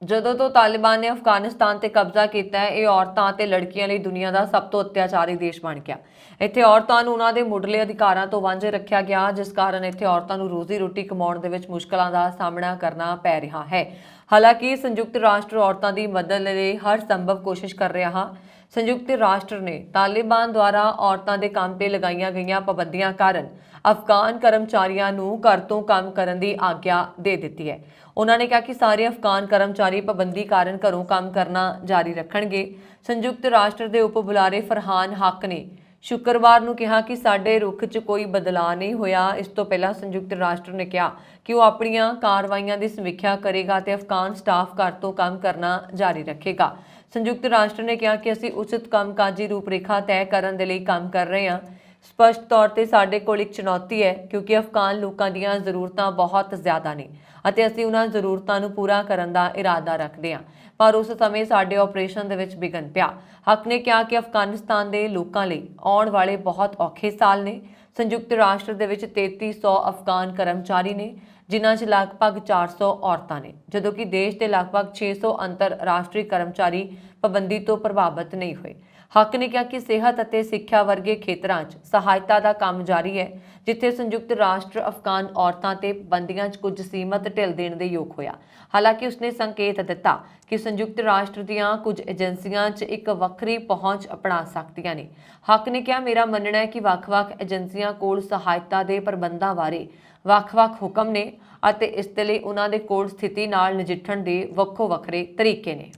ਜਦੋਂ ਤੋਂ ਤਾਲਿਬਾਨ ਨੇ ਅਫਗਾਨਿਸਤਾਨ ਤੇ ਕਬਜ਼ਾ ਕੀਤਾ ਹੈ, ਇਹ ਔਰਤਾਂ ਅਤੇ ਲੜਕੀਆਂ ਲਈ ਦੁਨੀਆ ਦਾ ਸਭ ਤੋਂ ਅਤਿਆਚਾਰੀ ਦੇਸ਼ ਬਣ ਗਿਆ। ਇੱਥੇ ਔਰਤਾਂ ਨੂੰ ਉਹਨਾਂ ਦੇ ਮੁੱਢਲੇ ਅਧਿਕਾਰਾਂ ਤੋਂ ਵਾਂਝੇ ਰੱਖਿਆ ਗਿਆ, ਜਿਸ ਕਾਰਨ ਇੱਥੇ ਔਰਤਾਂ ਨੂੰ ਰੋਜ਼ੀ ਰੋਟੀ ਕਮਾਉਣ ਦੇ ਵਿੱਚ ਮੁਸ਼ਕਲਾਂ ਦਾ ਸਾਹਮਣਾ ਕਰਨਾ ਪੈ ਰਿਹਾ ਹੈ। ਹਾਲਾਂਕਿ ਸੰਯੁਕਤ ਰਾਸ਼ਟਰ ਔਰਤਾਂ ਦੀ ਮਦਦ ਲਈ ਹਰ ਸੰਭਵ ਕੋਸ਼ਿਸ਼ ਕਰ ਰਿਹਾ ਹੈ। ਸੰਯੁਕਤ ਰਾਸ਼ਟਰ ਨੇ ਤਾਲਿਬਾਨ ਦੁਆਰਾ ਔਰਤਾਂ ਦੇ ਕੰਮ ਤੇ ਲਗਾਈਆਂ ਗਈਆਂ ਪਾਬੰਦੀਆਂ ਕਾਰਨ ਅਫਗਾਨ ਕਰਮਚਾਰੀਆਂ ਨੂੰ ਘਰ ਤੋਂ ਕੰਮ ਕਰਨ ਦੀ ਆਗਿਆ ਦੇ ਦਿੱਤੀ ਹੈ। ਉਹਨਾਂ ਨੇ ਕਿਹਾ ਕਿ ਸਾਰੇ ਅਫਗਾਨ ਕਰਮਚਾਰੀ ਪਾਬੰਦੀ ਕਾਰਨ ਘਰੋਂ ਕੰਮ ਕਰਨਾ ਜਾਰੀ ਰੱਖਣਗੇ। ਸੰਯੁਕਤ ਰਾਸ਼ਟਰ ਦੇ ਉਪ ਬੁਲਾਰੇ ਫਰਹਾਨ ਹੱਕ ਨੇ ਸ਼ੁੱਕਰਵਾਰ ਨੂੰ ਕਿਹਾ ਕਿ ਸਾਡੇ ਰੁਖ 'ਚ ਕੋਈ ਬਦਲਾਅ ਨਹੀਂ ਹੋਇਆ। ਇਸ ਤੋਂ ਪਹਿਲਾਂ ਸੰਯੁਕਤ ਰਾਸ਼ਟਰ ਨੇ ਕਿਹਾ ਕਿ ਉਹ ਆਪਣੀਆਂ ਕਾਰਵਾਈਆਂ ਦੀ ਸਮੀਖਿਆ ਕਰੇਗਾ ਤੇ ਅਫਗਾਨ ਸਟਾਫ ਘਰ ਤੋਂ ਕੰਮ ਕਰਨਾ ਜਾਰੀ ਰੱਖੇਗਾ। ਸੰਯੁਕਤ ਰਾਸ਼ਟਰ ਨੇ ਕਿਹਾ ਕਿ ਅਸੀਂ ਉਚਿਤ ਕੰਮਕਾਜੀ ਰੂਪਰੇਖਾ ਤੈਅ ਕਰਨ ਦੇ ਲਈ ਕੰਮ ਕਰ ਰਹੇ ਹਾਂ। ਸਪਸ਼ਟ ਤੌਰ ਤੇ ਸਾਡੇ ਕੋਲ ਇੱਕ ਚੁਣੌਤੀ ਹੈ, ਕਿਉਂਕਿ ਅਫਗਾਨ ਲੋਕਾਂ ਦੀਆਂ ਜ਼ਰੂਰਤਾਂ ਬਹੁਤ ਜ਼ਿਆਦਾ ਨੇ ਅਤੇ ਅਸੀਂ ਉਹਨਾਂ ਜ਼ਰੂਰਤਾਂ ਨੂੰ ਪੂਰਾ ਕਰਨ ਦਾ ਇਰਾਦਾ ਰੱਖਦੇ ਹਾਂ, ਪਰ ਉਸ ਸਮੇਂ ਸਾਡੇ ਆਪਰੇਸ਼ਨ ਦੇ ਵਿੱਚ ਵਿਘਨ ਪਿਆ। ਹੱਕ ਨੇ ਕਿਹਾ ਕਿ ਅਫਗਾਨਿਸਤਾਨ ਦੇ ਲੋਕਾਂ ਲਈ ਆਉਣ ਵਾਲੇ ਬਹੁਤ ਔਖੇ ਸਾਲ ਨੇ। ਸੰਯੁਕਤ ਰਾਸ਼ਟਰ ਦੇ ਵਿੱਚ 3300 ਅਫਗਾਨ ਕਰਮਚਾਰੀ ਨੇ, ਜਿਨ੍ਹਾਂ 'ਚ ਲਗਭਗ 400 ਔਰਤਾਂ ਨੇ, ਜਦੋਂ ਕਿ ਦੇਸ਼ ਦੇ ਲਗਭਗ 600 ਅੰਤਰਰਾਸ਼ਟਰੀ ਕਰਮਚਾਰੀ ਪਾਬੰਦੀ ਤੋਂ ਪ੍ਰਭਾਵਿਤ ਨਹੀਂ ਹੋਏ। ਹੱਕ ਨੇ ਕਿਹਾ ਕਿ ਸਿਹਤ ਅਤੇ ਸਿੱਖਿਆ ਵਰਗੇ ਖੇਤਰਾਂ 'ਚ ਸਹਾਇਤਾ ਦਾ ਕੰਮ ਜਾਰੀ ਹੈ, ਜਿੱਥੇ ਸੰਯੁਕਤ ਰਾਸ਼ਟਰ ਅਫਗਾਨ ਔਰਤਾਂ ਤੇ ਪਾਬੰਦੀਆਂ 'ਚ ਕੁਝ ਸੀਮਤ ਢਿੱਲ ਦੇਣ ਦੇ ਯੋਗ ਹੋਇਆ। ਹਾਲਾਂਕਿ ਉਸਨੇ ਸੰਕੇਤ ਦਿੱਤਾ ਕਿ ਸੰਯੁਕਤ ਰਾਸ਼ਟਰ ਦੀਆਂ ਕੁਝ ਏਜੰਸੀਆਂ 'ਚ ਇੱਕ ਵੱਖਰੀ ਪਹੁੰਚ ਅਪਣਾ ਸਕਦੀਆਂ ਨੇ। ਹੱਕ ਨੇ ਕਿਹਾ, ਮੇਰਾ ਮੰਨਣਾ ਹੈ ਕਿ ਵੱਖ-ਵੱਖ ਏਜੰਸੀਆਂ ਕੋਲ ਸਹਾਇਤਾ ਦੇ ਪ੍ਰਬੰਧਾਂ ਬਾਰੇ ਵੱਖ-ਵੱਖ ਹੁਕਮ ਨੇ ਅਤੇ ਇਸ ਦੇ ਲਈ ਉਹਨਾਂ ਦੇ ਕੋਲ ਸਥਿਤੀ ਨਾਲ ਨਜਿੱਠਣ ਦੇ ਵੱਖੋ-ਵੱਖਰੇ ਤਰੀਕੇ ਨੇ।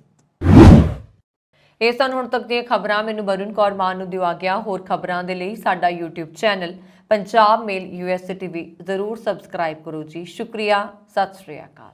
ਇਹ ਸਨ ਹੁਣ ਤੱਕ ਦੀਆਂ ਖਬਰਾਂ। ਮੈਨੂੰ ਵਰੁਣ ਕੌਰ ਮਾਨ ਨੂੰ ਦਿਓ ਆਗਿਆ। ਹੋਰ ਖਬਰਾਂ ਦੇ ਲਈ ਸਾਡਾ YouTube ਚੈਨਲ ਪੰਜਾਬ ਮੇਲ USA TV ਜ਼ਰੂਰ ਸਬਸਕ੍ਰਾਈਬ ਕਰੋ ਜੀ। ਸ਼ੁਕਰੀਆ। ਸਤਿ ਸ਼੍ਰੀ ਅਕਾਲ।